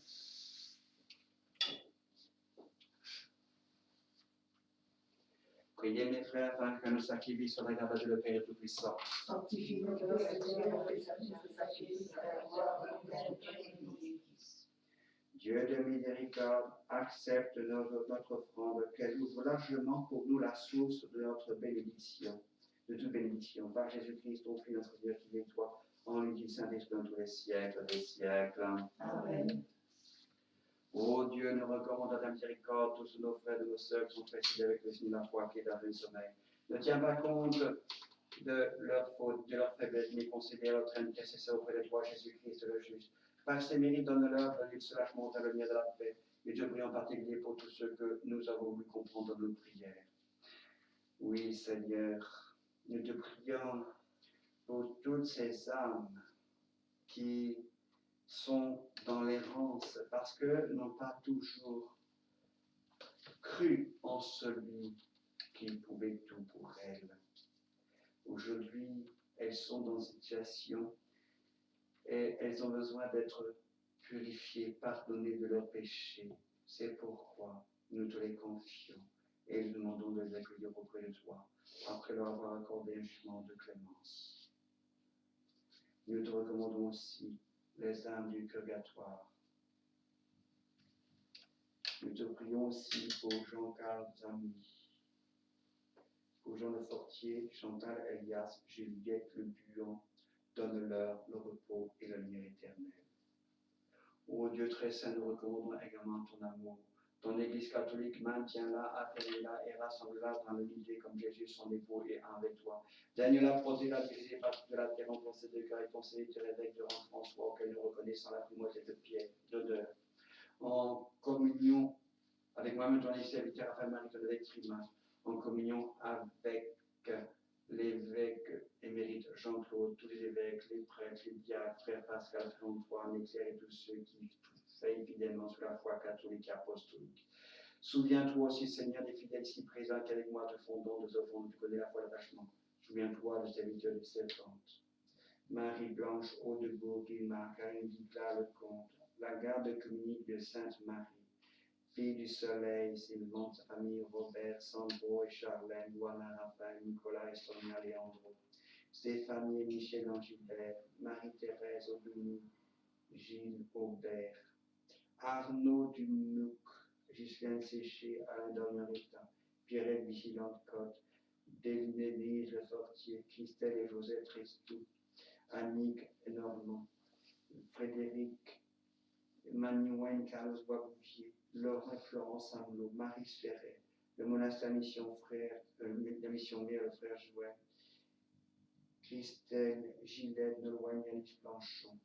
Priez mes frères, afin que nous sacrifions sur la grâce de le Père Tout-Puissant. Sanctifie-nous, Seigneur, et sacrifice à la gloire du Père et du Fils. Dieu de miséricorde, accepte notre offrande, qu'elle ouvre largement pour nous la source de notre bénédiction, de toute bénédiction. Par Jésus-Christ, ton Fils, notre Dieu, qui vit toi, en l'unité Saint-Esprit dans tous les siècles des siècles. Amen. Ô Dieu, nous recommande à ta miséricorde tous nos frères et nos sœurs qui sont précédés avec le signe de la foi qui est dans le sommeil. Ne tiens pas compte de leurs fautes, de leur faiblesse, mais considère leur train nécessaire auprès de toi, Jésus-Christ le juste. Par ces mérites, donne-leur le soulagement de la lumière de la paix. Et je prie en particulier pour tous ceux que nous avons voulu comprendre dans nos prières. Oui, Seigneur, nous te prions pour toutes ces âmes qui sont dans l'errance parce que n'ont pas toujours cru en celui qui pouvait tout pour elles. Aujourd'hui, elles sont dans une situation et elles ont besoin d'être purifiées, pardonnées de leurs péchés. C'est pourquoi nous te les confions et nous demandons de les accueillir auprès de toi, après leur avoir accordé un jugement de clémence. Nous te recommandons aussi les âmes du purgatoire. Nous te prions aussi pour Jean-Carl Zamy, pour Jean Le Fortier, Chantal Elias, Juliette Le Buon, donne-leur le repos et la lumière éternelle. Ô Dieu très saint, nous recommandons également ton amour. Ton Église catholique, maintiens-la, affermis-la et rassemble-la dans l'unité comme Jésus, son époux, est un avec toi. Daigne-la protéger, diriger par toute la terre en pensée de cœur et ton serviteur évêque de François, auquel nous reconnaissons la primauté de Pierre, d'odeur. En communion avec moi-même, ton serviteur, Raphaël Marie, ton évêque Trimas, en communion avec l'évêque émérite Jean-Claude, tous les évêques, les prêtres, les diacres, frère Pascal, frère Antoine, les clercs et tous ceux qui veillent fidèlement sur la foi catholique et apostolique. Souviens-toi aussi, Seigneur, des fidèles ici présents qui avec moi te font don de offrandes, tu connais la foi d'attachement. Souviens-toi de serviteurs de servantes. Marie-Blanche, Haudebourg, Guillemard, Karine Dicla, le comte, la garde communique de Sainte-Marie, fille du soleil, Sylvain, sa famille, Robert, Sandro et Charlène, Luana, Raphaël, Nicolas et Sonia Leandro, Stéphanie et Michel Angilbert, Marie-Thérèse Aubigny, Gilles Aubert, Arnaud Dumouc, Ghislaine Séché, Alain Dormiorita, Pierrette Vigilante-Côte, Denise Le Fortier, Christelle et Josette Restou, Annick Normand, Frédéric Maniouen, Carlos Boisbouvier, Laurent Florence Amelot, Marie Ferret, le monastère Mission Frère, la Mission Mère, le frère Jouet, Christelle Gillette, Nolwenn Yanis Blanchon.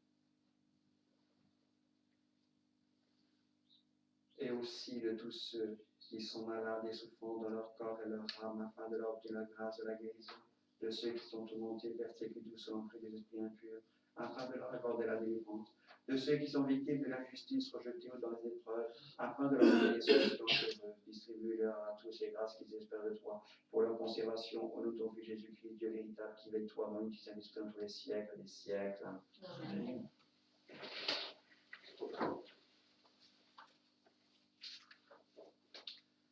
Et aussi de tous ceux qui sont malades et souffrant dans leur corps et leur âme, afin de leur obtenir la grâce de la guérison, de ceux qui sont tourmentés, persécutés ou selon des esprits impurs, afin de leur accorder la délivrance, de ceux qui sont victimes de l'injustice, rejetés ou dans les épreuves, afin de leur donner des solutions heureuses. Distribue-leur à tous ces grâces qu'ils espèrent de toi, pour leur conservation, au nom de ton Fils Jésus-Christ, Dieu véritable, qui veille toi dans l'unité Saint-Esprit dans tous les siècles des siècles. Amen.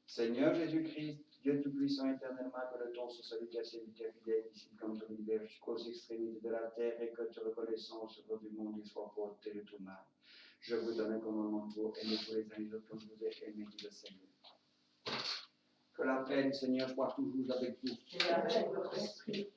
Seigneur Jésus-Christ, Dieu Tout-Puissant, éternellement, que le ton sur celui qui a serviteur fidèle ici comme ton univers jusqu'aux extrémités de la terre et que tu reconnaissance au du monde et soit porté de tout mal. Je vous donne un commandement pour aimer tous les uns les autres comme je vous ai aimé, dit le Seigneur. Que la paix du Seigneur soit toujours avec vous. Et avec votre esprit.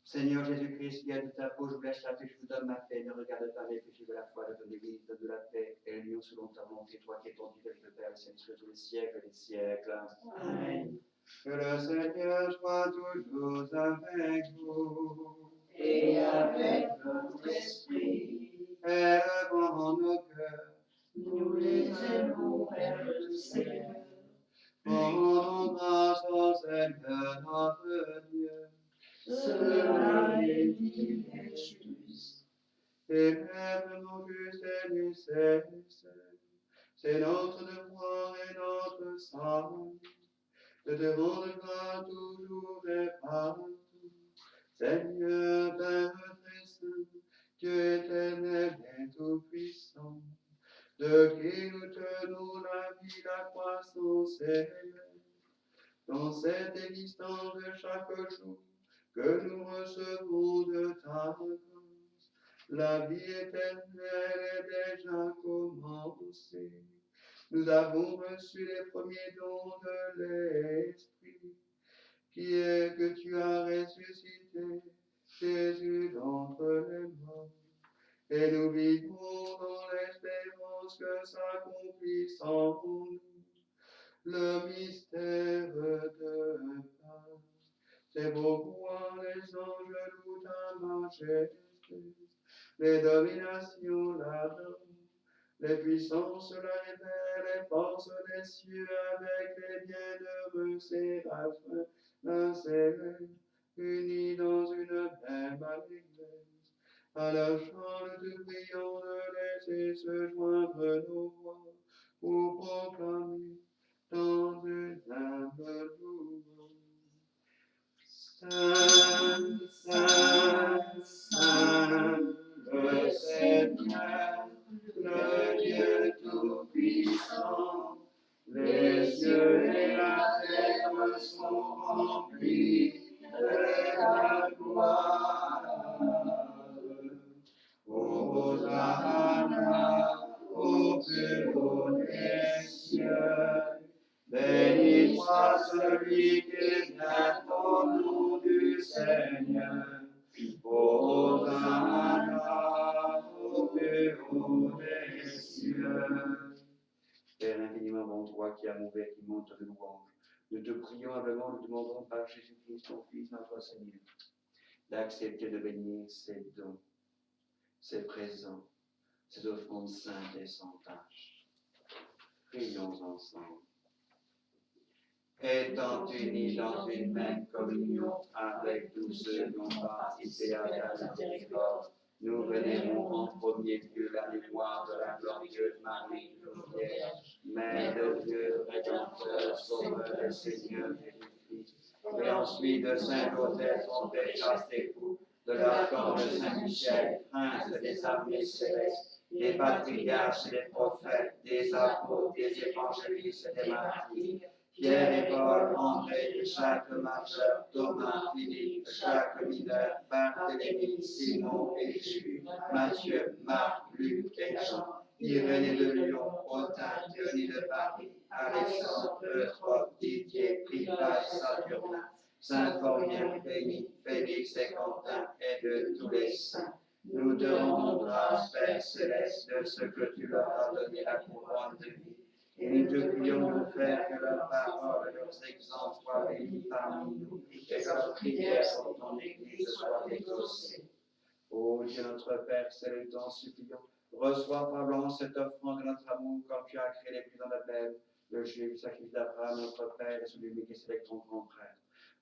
Seigneur Jésus-Christ, qui a dit ta peau, je vous laisse la paix, je vous donne ma paix. Ne regarde pas mes péchés de la foi de ton Église, donne de la paix et l'union selon ta volonté, toi qui es ton Dieu, avec le Père et le Saint-Esprit, tous les siècles et les siècles. Amen. Que le Seigneur soit toujours avec vous. Et avec votre esprit, Élevons nos cœurs, nous les élevons vers le Seigneur. rendons grâce au Seigneur notre Dieu. Cela est digne et juste. Et vraiment juste et nécessaire, c'est notre devoir et notre salut de te rendre grâce toujours et partout. Seigneur, Père très saint, Dieu éternel et tout-puissant, de qui nous tenons la vie, la croissance et l'éveil, dans cette existence de chaque jour que nous recevons de ta grâce. La vie éternelle est déjà commencée. Nous avons reçu les premiers dons de l'Esprit, qui est que tu as ressuscité Jésus d'entre les morts. Et nous vivons dans l'espérance que s'accomplisse en nous le mystère de Pâques. C'est pourquoi les anges louent ta majesté, les dominations l'adorent, les puissances la révèlent, les forces des cieux avec les bienheureux séraphins la célèbrent, unis dans une même allégresse. À leur chant de prions de laisser se joindre nos voix pour proclamer dans une humble louange. Saint, Saint, Saint, le Seigneur, le Dieu Tout-Puissant, les cieux et la terre sont remplis de ta gloire. Hosanna au plus haut des cieux. Béni soit celui qui vient au nom du Seigneur. Hosanna au plus haut des cieux. Père infiniment bon, toi qui as mauvais, qui monte de louange, nous te prions humblement, nous demandons par Jésus-Christ, ton Fils, notre Seigneur, d'accepter de bénir ces dons, ces présents, ces offrandes saintes et sans tâche. Prions ensemble. Étant unis dans une même communion avec tous ceux qui ont participé à ta miséricorde, nous vénérons en premier lieu la mémoire de la glorieuse Marie, Vierge, Mère de Dieu, Rédempteur, Sauveur et Seigneur Jésus-Christ, et ensuite de Saint Joseph, son père chaste époux, de l'archange Saint-Michel, prince des armées célestes, des patriarches et des prophètes, des apôtres, des évangélistes et des martyrs, Pierre et Paul, André, Jacques le marcheur, Thomas, Philippe, Jacques le mineur, Barthélemy, Simon et Jules, Matthieu, Marc, Luc et Jean, Irénée de Lyon, Otin, Denis de Paris, Alexandre, Eutrope, Didier, Pripa et Saturnin, Saint-Formien, Béni, Félix et Quentin, et de tous les saints. Nous te rendons grâce, Père céleste, de ce que tu leur as donné la couronne de vie. Et nous te prions de faire que leurs paroles et leurs exemples soient bénis parmi nous, et que leurs prières pour ton Église soient exaucées. Ô Dieu notre Père céleste, t'en supplions, reçois probablement cette offrande de notre amour comme tu as créé les plus dans la belle, le juif, sacrifice d'Abraham, notre Père, et celui de Melchisédek, ton grand frère.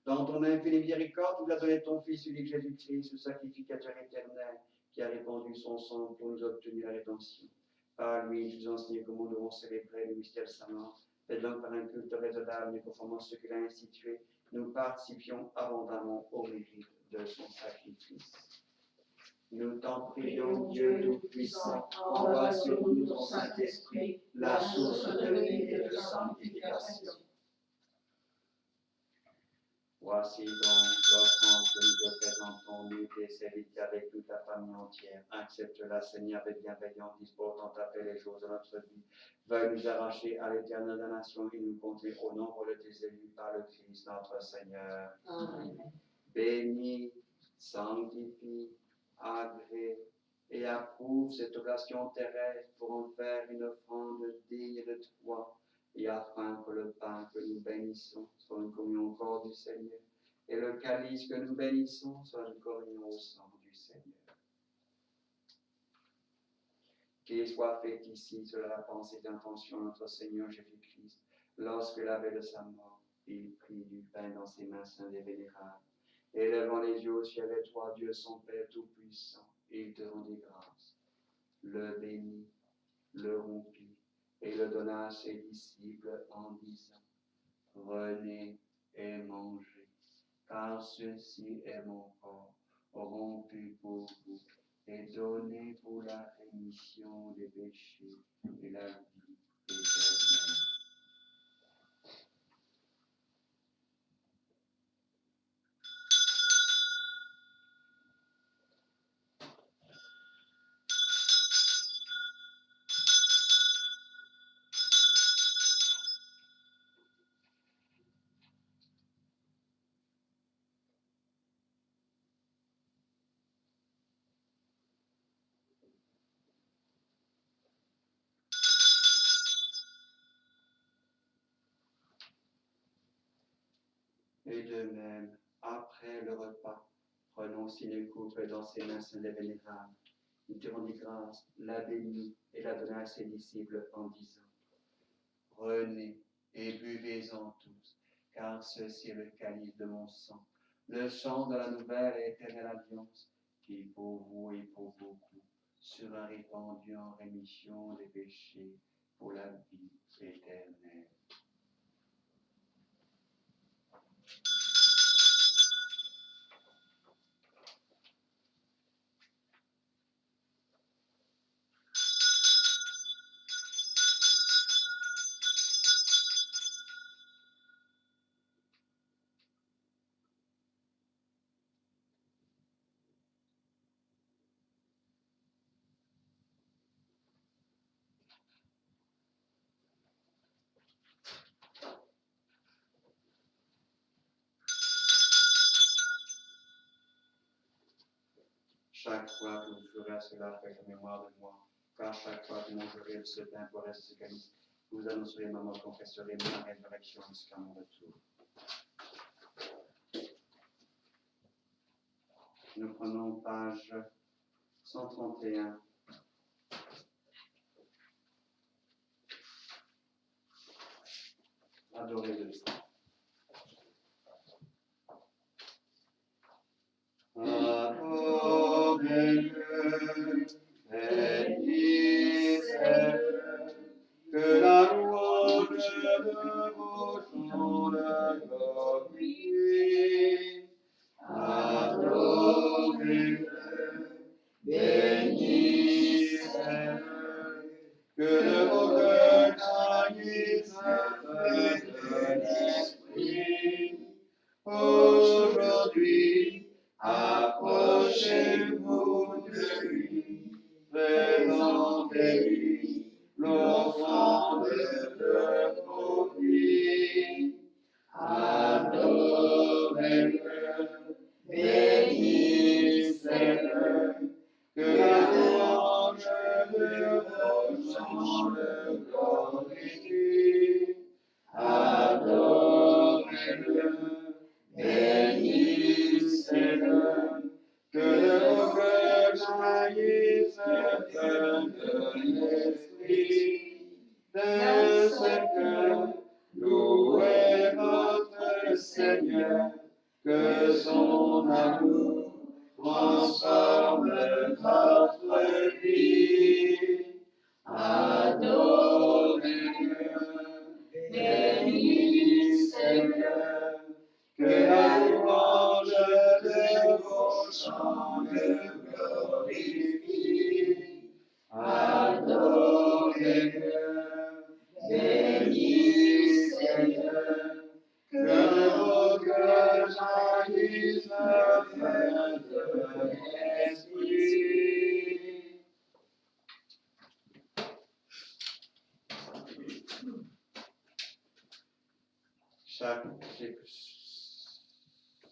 Dans ton infinie miséricorde, tu nous as donné ton Fils unique Jésus-Christ, le sacrificateur éternel, qui a répandu son sang pour nous obtenir la rédemption. Par lui, nous enseignons comment nous devons célébrer le mystère de sa mort. Faites donc par un culte raisonnable et conformément à ce qu'il a institué, nous participions abondamment au mérite de son sacrifice. Nous t'en prions, Dieu Tout-Puissant, envoie sur nous ton Saint-Esprit, la source de vie et de sanctification. Voici donc l'offrande que nous te présentons, nous tes serviteurs avec toute ta famille entière. Accepte-la, Seigneur, avec bienveillance, disposant taper les jours de notre vie. Veuille nous arracher à l'éternelle damnation et nous conduire au nombre de tes élus par le Christ notre Seigneur. Amen. Bénis, sanctifie, agrée et approuve cette oblation terrestre pour en faire une offrande digne de toi, et afin que le pain que nous bénissons soit une communion au corps du Seigneur, et le calice que nous bénissons soit une communion au sang du Seigneur. Qu'il soit fait ici, selon la pensée et l'intention de notre Seigneur Jésus-Christ, lorsque la veille de sa mort, il prit du pain dans ses mains saintes et vénérables, et levant les yeux au ciel et toi, Dieu son Père Tout-Puissant, il te rendit grâce, le bénit, le rompit, et le donna à ses disciples en disant, prenez et mangez, car ceci est mon corps, rompu pour vous, et donné pour la rémission des péchés et la vie éternelle. Et de même, après le repas, prenant aussi les coupes dans ses mains saintes et vénérables, il te rendit grâce, la bénit et la donna à ses disciples en disant, prenez et buvez-en tous, car ceci est le calice de mon sang, le sang de la nouvelle et éternelle alliance, qui pour vous et pour beaucoup sera répandu en rémission des péchés pour la vie éternelle. Chaque fois que vous ferez cela, faites la mémoire de moi, car chaque fois que vous mangerez de ce pain pour rester ce calice, vous annoncerez ma mort, confesserez ma résurrection jusqu'à mon retour. Nous prenons page 131. Adorez-le. Adorez-le, bénissez-le, que la louange de vos chants le glorifie. Adorez-le, bénissez-le, que de vos cœurs jaillisse le feu de lui l'offrande de vos vies. Adorez-le, bénissez-le, que la louange de vos chants le glorifie. Adorez-le, bénissez-le, que de vos cœurs jaillisse feu de l'esprit. D'un seul cœur, louez votre Seigneur, que son amour transforme votre vie. Adorez-le, bénissez-le, que la louange de vos chants le glorifie. Adorez-le, bénissez-le, que de vos cœurs jaillisse feu de l'esprit.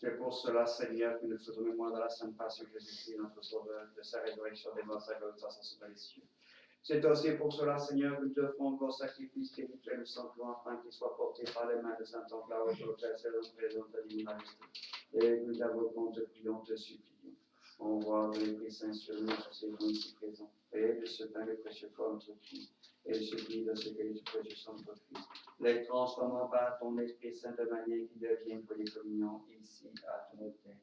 C'est pour cela, Seigneur, que nous faisons mémoire de la Sainte Passion de Jésus-Christ, notre Sauveur, de sa résurrection des morts, sa gloire, sa ascension dans les cieux. C'est aussi pour cela, Seigneur, que nous te offrons encore sacrifice spirituel sanglant, afin qu'il soit porté par les mains de Saint-Oncle, la haute autel, c'est le présent de la divine majesté. Et nous t'invoquons, te prions, te supplions. Envoie de l'Esprit Saint sur nous, sur ces dons ici présents. Et de ce pain, le précieux corps de notre Christ, et de ce qui de ce que le précieux sang de notre Christ. Les transformant par ton Esprit Saint de manière qui deviennent pour les communions ici à ton autel.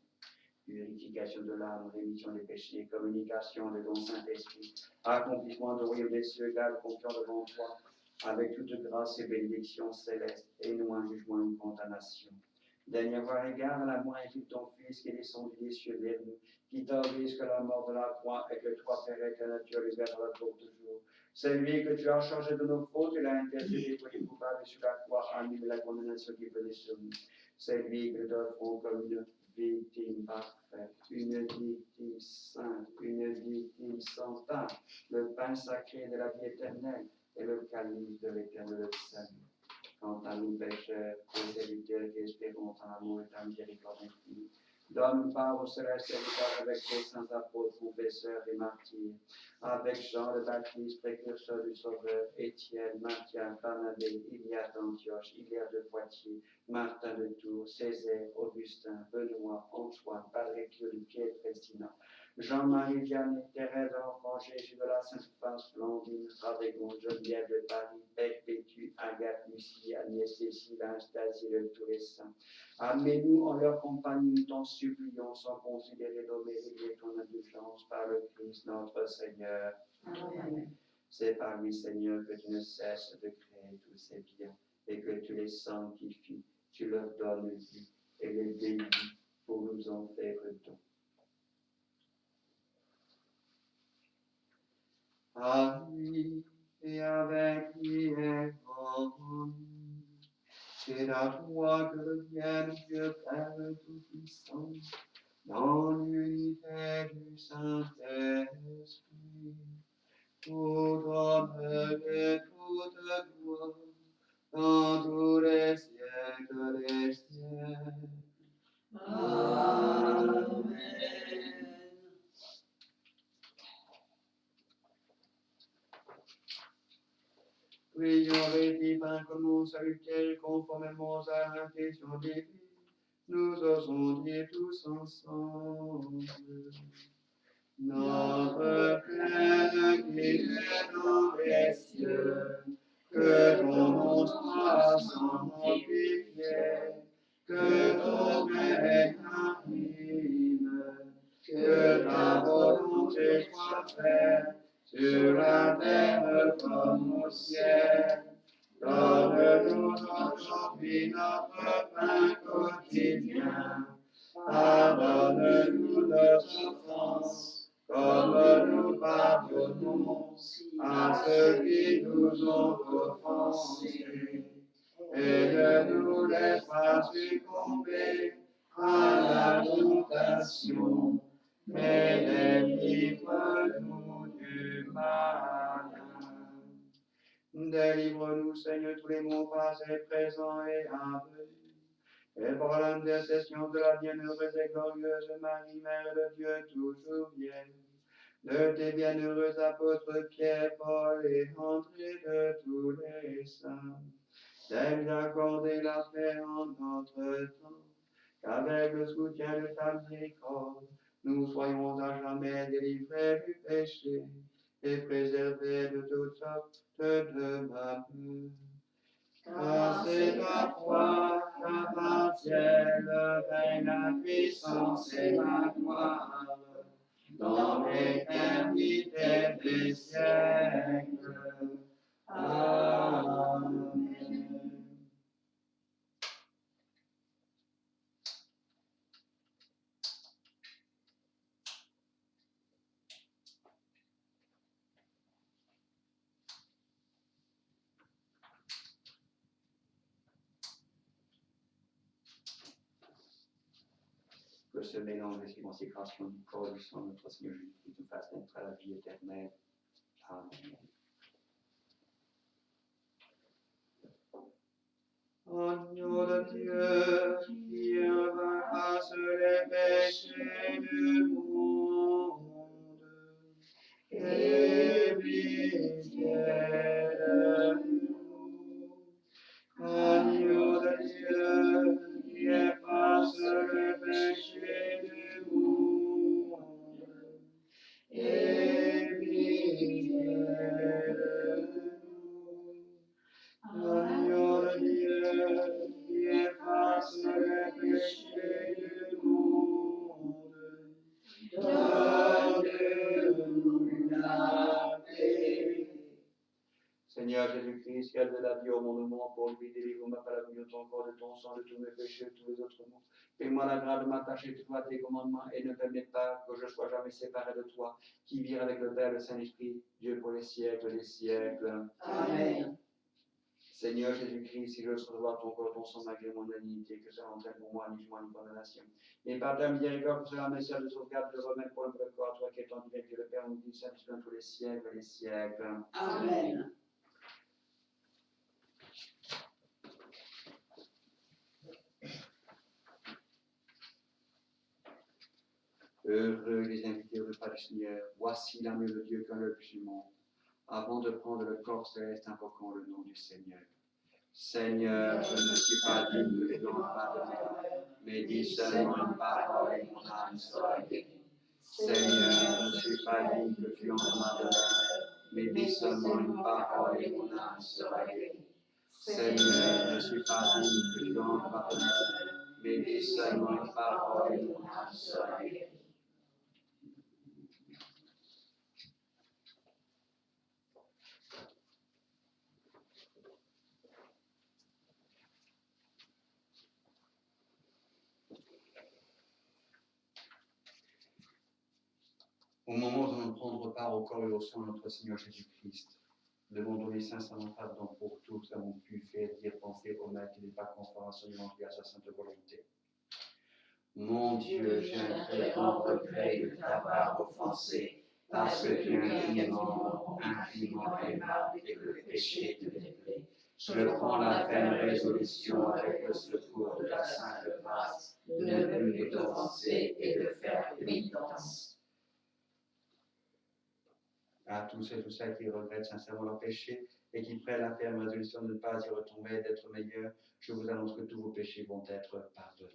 Purification de l'âme, rémission des péchés, communication de ton Saint-Esprit, accomplissement de royaume des cieux, garde confiant devant toi, avec toute grâce et bénédiction céleste, et non un jugement, une condamnation. Daigne avoir égard à l'amour infini de ton Fils qui est descendu des cieux vers nous, qui t'a obéi jusqu'à la mort de la croix, et que toi, Père éternel, tu as libéré pour toujours. C'est lui que tu as chargé de nos fautes, il a intercédé pour les coupables sur la croix, annulé la condamnation qui venait sur nous. C'est lui que nous offrons comme une victime parfaite, une victime sainte, une victime sans tache, le pain sacré de la vie éternelle et le calice de l'éternel salut. Quant à nous pécheurs, aux serviteurs qui espérons en amour et ta miséricorde infinie, donne part au céleste serviteur avec les saints apôtres, confesseurs et martyrs, avec Jean le Baptiste, précurseur du Sauveur, Étienne, Matthias, Barnabé, Iliade d'Antioche, Hilaire de Poitiers, Martin de Tours, Césaire, Augustin, Benoît, Antoine, Padre Pio de Pietrelcina, Jean-Marie Vianney, Thérèse de l'Enfant Jésus de la Sainte-Face, Blandine, Radegonde, Geneviève de Paris, Perpétue, Agathe, Lucie, Agnès, Cécile, Anastasie, de tous les saints. Amène-nous en leur compagnie, nous t'en supplions, sans considérer nos mérites et ton indulgence par le Christ notre Seigneur. Amen. C'est par lui, Seigneur, que tu ne cesses de créer tous ces biens et que tu les sanctifies, tu leur donnes vie et les bénis pour nous en faire don. À lui et avec lui et en lui, c'est à toi que revienne Dieu Père Tout-Puissant, dans l'unité du Saint-Esprit, tout honneur et toute gloire, dans tous les siècles des siècles. Amen. Prions les divins commandements salutaires conformément à l'intention divine. Nous osons dire tous ensemble. Notre Père qui es dans les cieux, que ton nom soit sanctifié, que ton règne arrive, que ta volonté soit faite sur la terre comme au ciel. Donne-nous aujourd'hui notre pain quotidien. Pardonne-nous nos offenses, comme nous pardonnons à ceux qui nous ont offensés. Et ne nous laisse pas succomber à la tentation, mais délivre-nous du mal. Délivre-nous, Seigneur, tous les maux passés, présents et à venir. Et par l'intercession de la bienheureuse et glorieuse Marie, Mère de Dieu, toujours vierge, de tes bienheureux apôtres Pierre, Paul et André, de tous les saints, d'elles accorder la paix en notre temps, qu'avec le soutien de ta miséricorde, nous soyons à jamais délivrés du péché et préservés de toutes sortes de malheurs. Car c'est à toi qu'appartiennent le règne, la puissance et la gloire, dans l'éternité des siècles. Amen. Que ce mélange et ces consécrations du corps et du sang de notre Seigneur Jésus-Christ nous fasse naître à la vie éternelle. Amen. Agneau de Dieu, qui efface les péchés du monde, aie pitié de nous. Agneau de Dieu, qui efface le péché du monde, aie pitié de nous. Agneau de Dieu, qui efface le péché du monde, donne-nous la paix. Seigneur Jésus-Christ, qui a de la vie au monde pour lui, délivre-moi par la vie de ton corps, de ton sang, de tous mes péchés, de tous les autres maux. Fais-moi la grâce de m'attacher toujours à tes commandements et ne permets pas que je sois jamais séparé de toi, qui vit avec le Père et le Saint-Esprit, Dieu pour les siècles des siècles. Amen. Seigneur Jésus-Christ, si je recevoir ton corps, ton sang, malgré mon indignité, que ça entraîne pour moi ni jugement ni condamnation. Et par ta miséricorde, que cela message de sauvegarde, de remettre pour le vrai corps, toi qui es en direct, Dieu le Père, nous dit ça dans tous les siècles et les siècles. Amen. Heureux les invités au repas du Seigneur, voici l'agneau de Dieu qu'un le du monde. Avant de prendre le corps céleste, invoquons le nom du Seigneur. Seigneur, je ne suis pas digne que tu entres par demeure, mais dis seulement une parole et mon âme sera guérie. Seigneur, je ne suis pas digne que tu entres ma demeure, mais dis seulement une parole et mon âme sera guérie. Seigneur, je ne suis pas digne que tu entres ma demeure, mais dis seulement une parole et mon âme sera guérie. Au moment de nous prendre part au corps et au sang de notre Seigneur Jésus-Christ, demandons-lui sincèrement pardon pour tout ce que nous avons pu faire, dire, penser, omettre, qui n'est pas conforme à son évangile et à sa sainte volonté. Mon Dieu, j'ai un très grand regret de t'avoir offensé, parce que tu es infiniment aimable et que le péché te déplaît. Je prends la ferme résolution, avec le secours de la sainte grâce, de ne plus t'offenser et de faire pénitence. À tous et tous ceux qui regrettent sincèrement leur péché et qui prennent la ferme résolution de ne pas y retomber et d'être meilleurs, je vous annonce que tous vos péchés vont être pardonnés.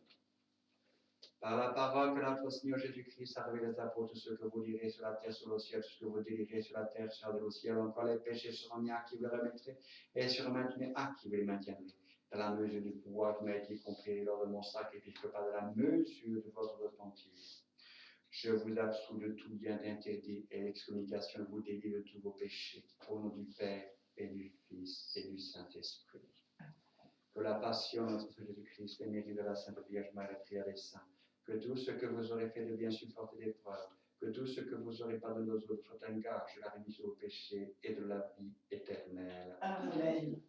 Par la parole que notre Seigneur Jésus-Christ a révélé aux apôtres, ce que vous direz sur la terre, sur le ciel, ce que vous direz sur la terre, sur le ciel, encore les péchés seront mis à qui vous les remettrez et seront maintenus à qui vous les maintiendrez. Dans la mesure du pouvoir qui m'a été conféré lors de mon sacrifice, que pas de la mesure de votre repentir. Je vous absolue de tout bien interdit et l'excommunication vous délivre de tous vos péchés. Au nom du Père et du Fils et du Saint-Esprit. Que la passion de notre Seigneur Jésus-Christ, les mérites de la Sainte Vierge Marie, prière des saints, que tout ce que vous aurez fait de bien supporter l'épreuve, que tout ce que vous aurez pardonné aux autres soit un gage de la rémission aux péchés et de la vie éternelle. Amen.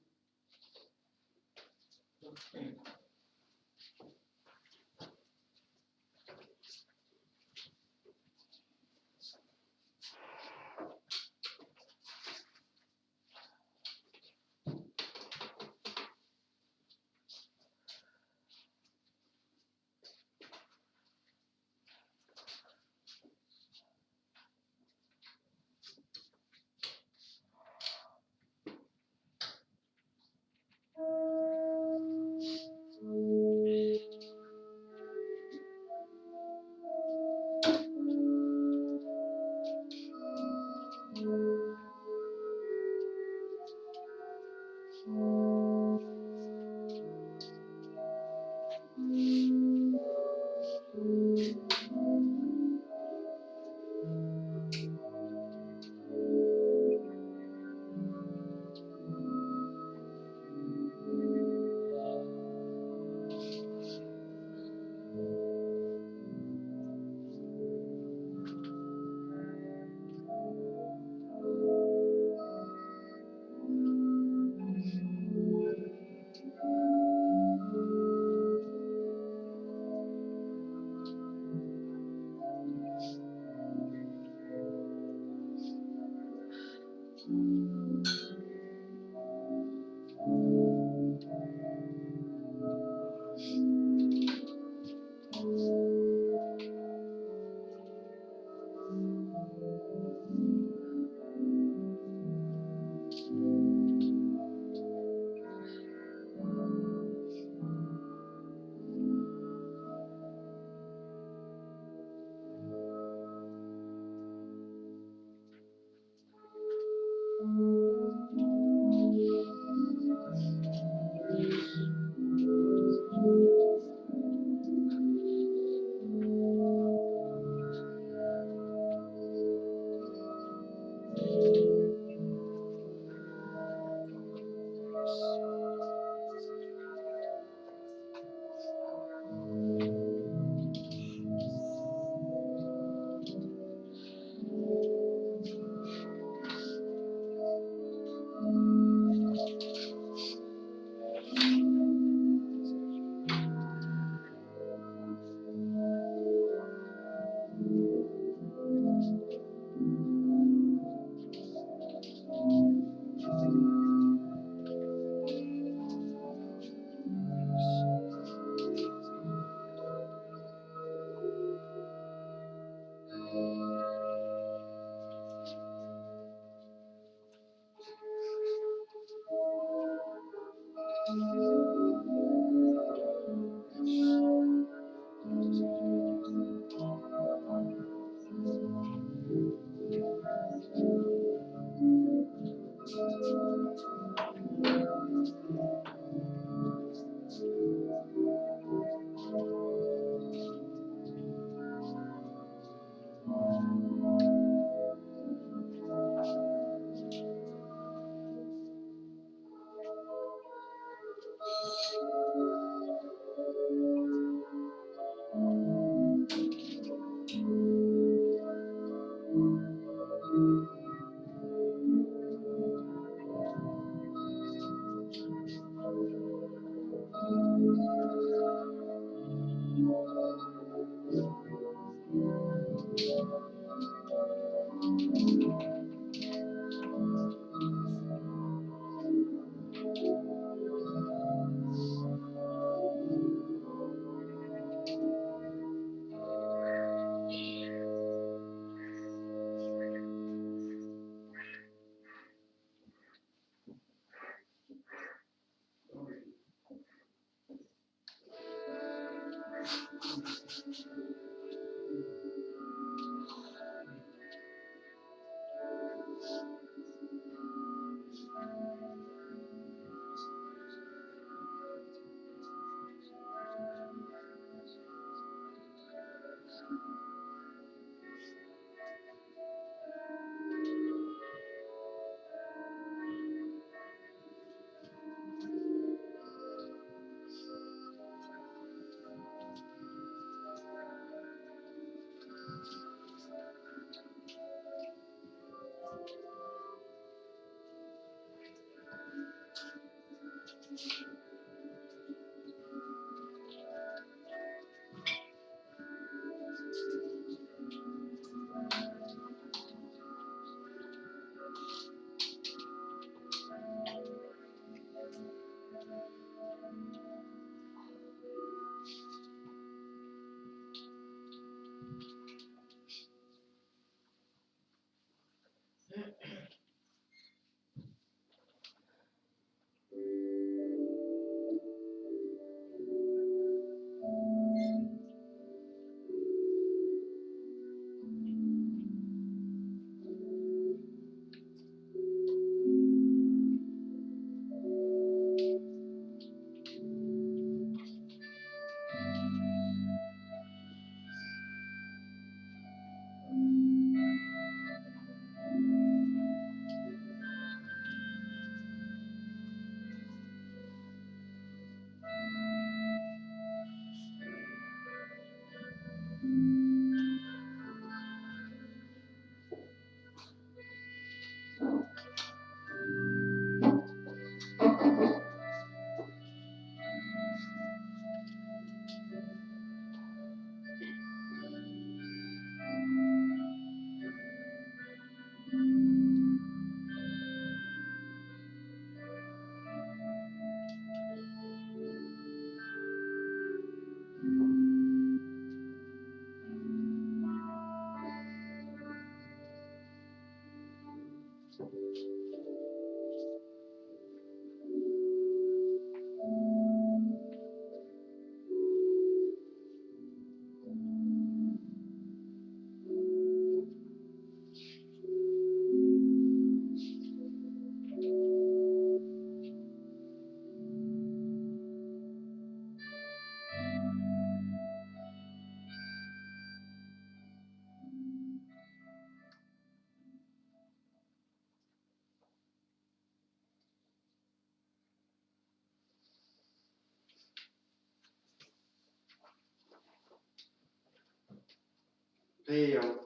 Prions.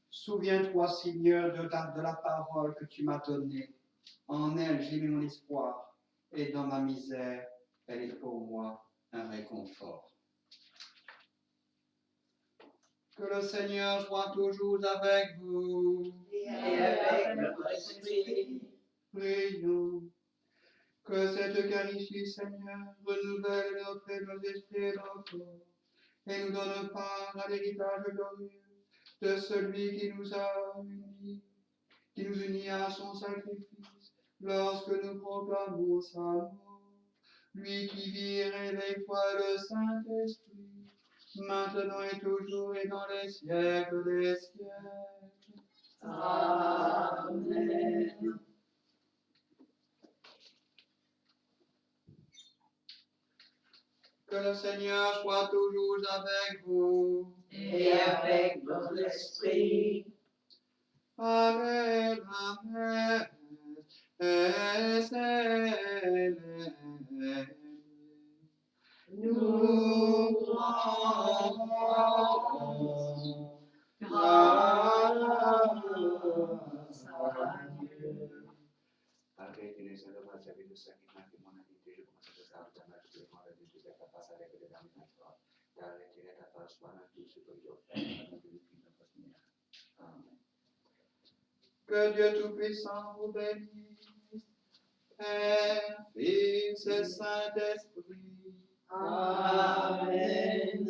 Souviens-toi, Seigneur, de la parole que tu m'as donnée. En elle, j'ai mis mon espoir, et dans ma misère, elle est pour moi un réconfort. Que le Seigneur soit toujours avec vous. Et avec notre esprit. Prions. Que cette Eucharistie, Seigneur, renouvelle nos esprits et nos corps, et nous donne part à l'héritage glorieux de celui qui nous unit à son sacrifice, lorsque nous proclamons sa mort. Lui qui vit et réveille toi le Saint-Esprit, maintenant et toujours et dans les siècles des siècles. Amen. Que le Seigneur soit toujours avec vous. Et avec notre esprit. Amen, amen. Nous rendons grâce à Dieu. Padre que en el cielo has sabido sanguinar que monadito y como se desarrolla la magia de moda de tu capaz de que le dan una flor. Dale que le tapas para tu superior. Amen. Que Dieu Tout-Puissant vous bénisse, Père, Fils et Saint-Esprit. Amen.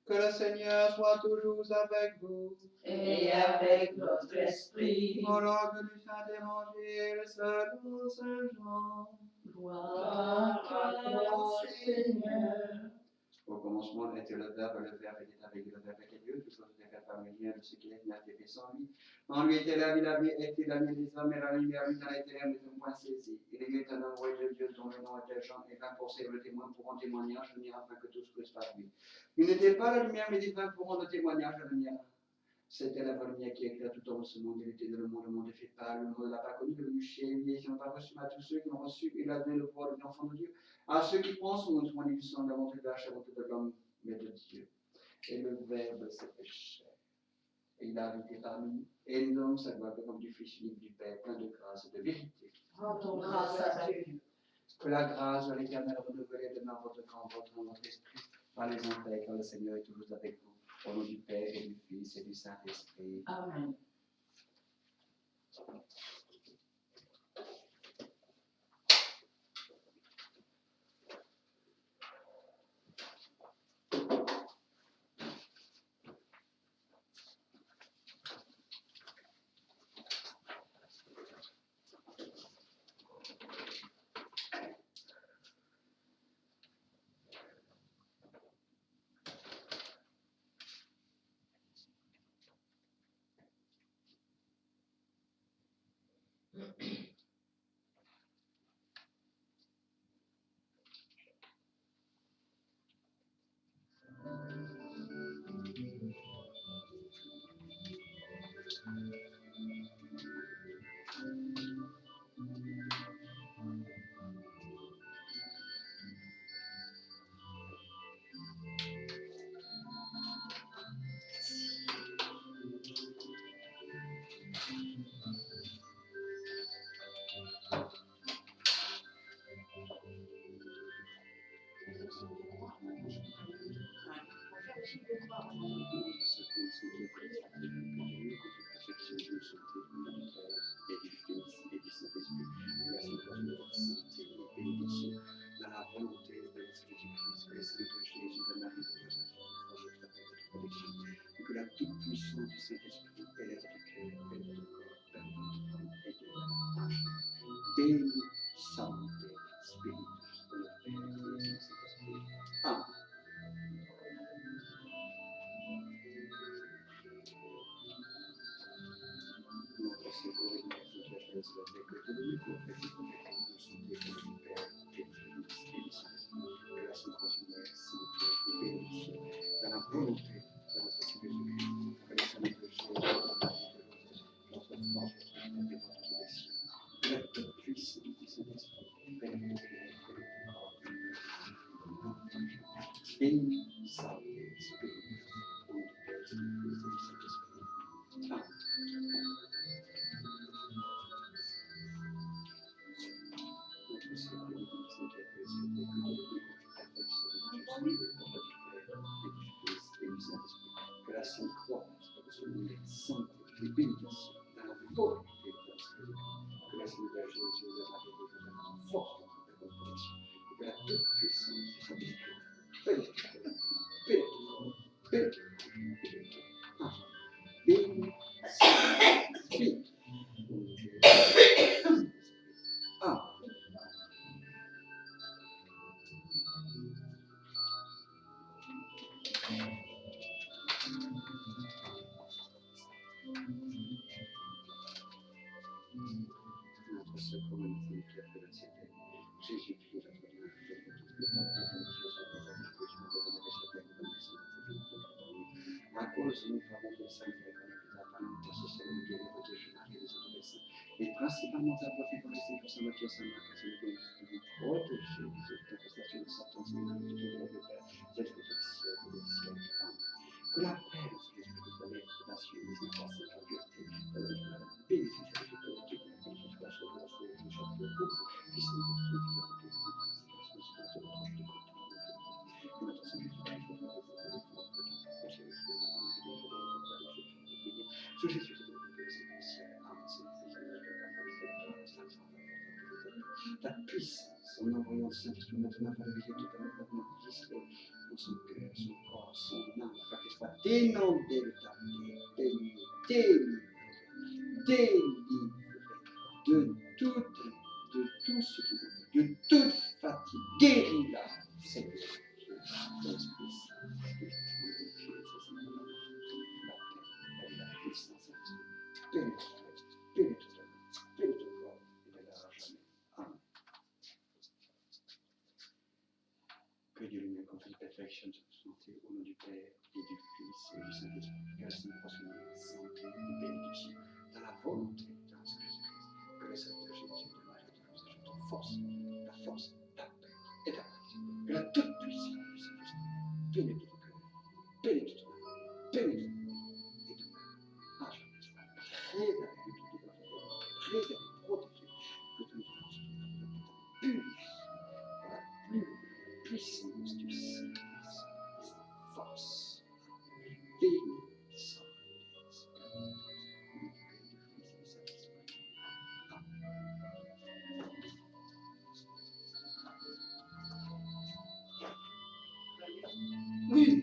Que le Seigneur soit toujours avec vous. Et avec notre esprit. Au nom du Saint-Évangile selon Saint Jean. Gloire à toi, Seigneur. Au commencement était le Verbe était avec Dieu, le Verbe était Dieu, toutes choses étaient faites par le lien de ce qu'il est, n'a été fait sans lui. En lui était la vie était la vie des hommes, et la lumière lui dans les ténèbres n'était point saisie. Il est un envoyé de Dieu dont le nom était Jean, et vint pour servir le témoin pour un témoignage, venir afin que tous crissent par lui. Il n'était pas la lumière, mais il vint pour rendre témoignage à la lumière. C'était la vraie lumière qui éclaire tout dans ce monde. Il était dans le monde est fait par le monde ne l'a pas connu, le chez lui, et ils n'ont pas reçu, mais à tous ceux qui l'ont reçu, il a donné le pouvoir de l'enfant de Dieu. À ceux qui pensent au soin du sang, la volonté de la chair, la volonté de l'homme, mais de Dieu. Et le Verbe s'est fait chair. Et il a habité parmi nous. Et nous donnons sa gloire comme du Fils unique du Père, plein de grâce et de vérité. Rendons grâce à Dieu. Que la grâce de l'Éternel renouvelée demeure votre camp, votre esprit, par les entrailles, car le Seigneur est toujours avec vous. Au nom du Père et du Fils et du Saint-Esprit. Amen. Béni Sancte Spiritus, au nom du Père, du Fils et du Saint-Esprit. Amen. Notre Seigneur et merci qui a fait cela, que tout le monde confesse et confesse nous santé au nom du Père, et du Fils et du Saint-Esprit, que la Sainte Continuelle, santé et bénédiction, dans la volonté de notre Seigneur Jésus-Christ, que le salut de Jésus, notre force, notre rédemption, que la toute-puissance du Saint-Esprit, Père et corps, béni, santé, Spiritus, au nom du Père, du Fils et du Saint-Esprit. Amen. Notre Seigneur, nous disons qu'il y a que c'est des que de perfection, je suis le corps du Père, et du Fils et du Saint-Esprit. Que la Sainte Croix soit soulignée, santé et bénédiction dans la volonté de notre Seigneur. Que la Sainte Vierge Jésus nous a donné de la force de notre protection. Et que la toute-puissance du Saint-Esprit pénètre, pénètre, pénètre. Béni, Saint-Esprit. Ah. Notre secours et notre qui a fait la cité. Jésus-Christ, notre Dieu, le à cause de nous favons des saints frères comme l'hôpital par l'intercession de Dieu, de Vierge Marie et des autres saints, et principalement à profit pour les saints pour Saint Matthieu, Saint Marc, Saint Louis, de vous protéger des manifestations de Satan, de notre Père, des esprits du ciel et des ciels. Amen. Que la paix de ce Jésus-Christ, la réputation des enfants, la pureté, la bénédiction de Dieu, que ce soit sur le reste du chapitre, qui se construit pour nous, que notre Seigneur Jésus-Christ soit sous Jésus, la puissance en envoyant le Saint-Esprit maintenant par la vie totalement discret dans son cœur, son corps, son âme, afin qu'il soit dénudé de ta délivré de tout ce qui de toute fatigue, guéris-la, Seigneur. L'Esprit Saint, la puissance pénètre ton corps et de l'heure à jamais. Amen. Que Dieu lui-même confesse perfection sur santé au nom du Père et du Fils et du Saint-Esprit. Que la Sainte Prochaine santé et bénédiction dans la volonté de notre Jésus-Christ. Que le Seigneur Jésus de Marie de nous ajoute en force, la paix et la bénédiction. Que la toute-puissance du Saint-Esprit pénètre ton cœur, pénètre ton âme, pénètre ton corps et ton cœur. À jamais soit préservé, protégé, que tu nous fasses purifier par la plus puissance du Saint-Esprit, sa force, béni, Saint-Esprit. Oui.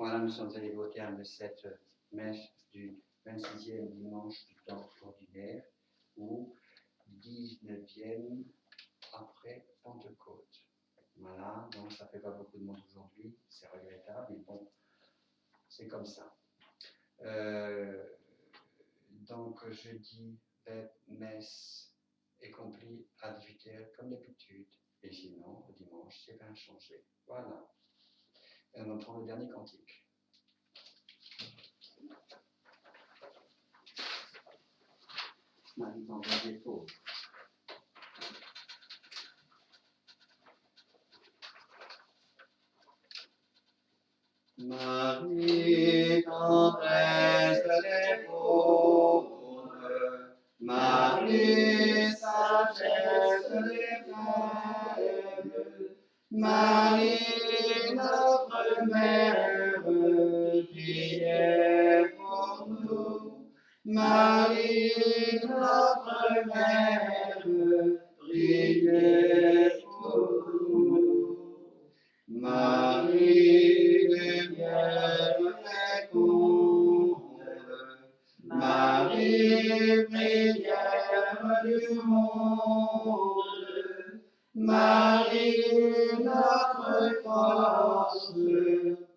Voilà, nous sommes allés au terme de cette messe du 26e dimanche du temps ordinaire ou 19e après Pentecôte. Voilà, donc ça ne fait pas beaucoup de monde aujourd'hui, c'est regrettable, mais bon, c'est comme ça. Donc jeudi, messe et compris ad vicaire comme d'habitude. Et sinon, le dimanche, c'est bien changé. Voilà. Et on entend le dernier cantique. Marie t'envoie des pauvres. Marie, tendresse des pauvres, Marie, sagesse des faibles, Marie, notre mère, priez pour nous. Marie, notre mère, priez pour nous. Marie, lumière féconde, Marie, prière du monde, Marie, notre force,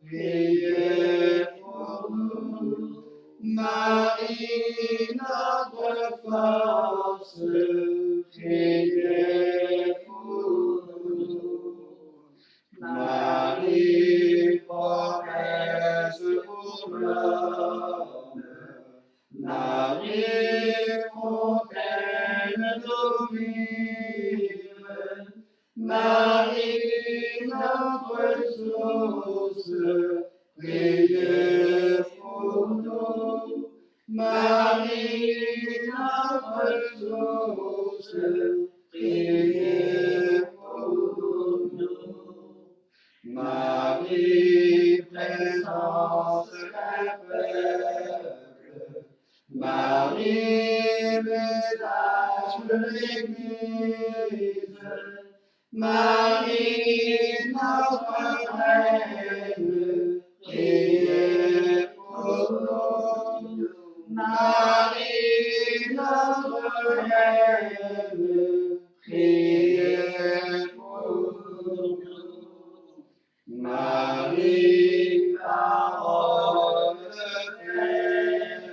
priez pour nous. Marie, notre force, priez pour nous. Marie, promesse pour l'homme, Marie, fontaine d'eau vive, Marie, notre source, priez pour nous. Marie, notre source, priez pour nous. Marie, présence d'un peuple, Marie, visage de l'Église, Marie, notre reine, priez pour nous. Marie, notre reine, priez pour nous. Marie, parole faite,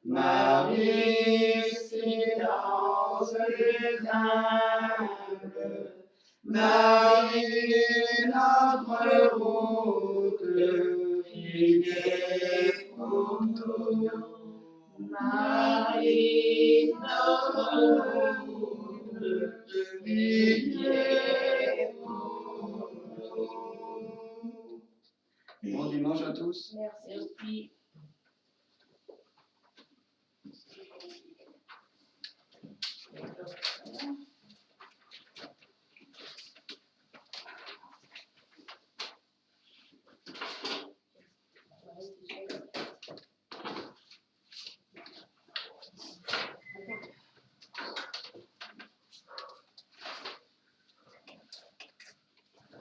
Marie, silence des humbles, Marie, notre route, priez pour nous. Marie, notre route, priez pour nous. Bon dimanche à tous. Merci.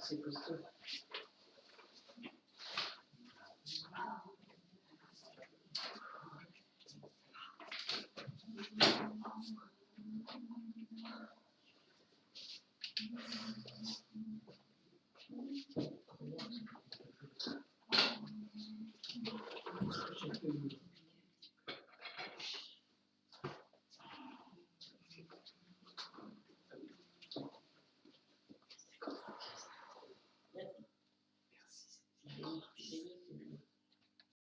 C'est costaud.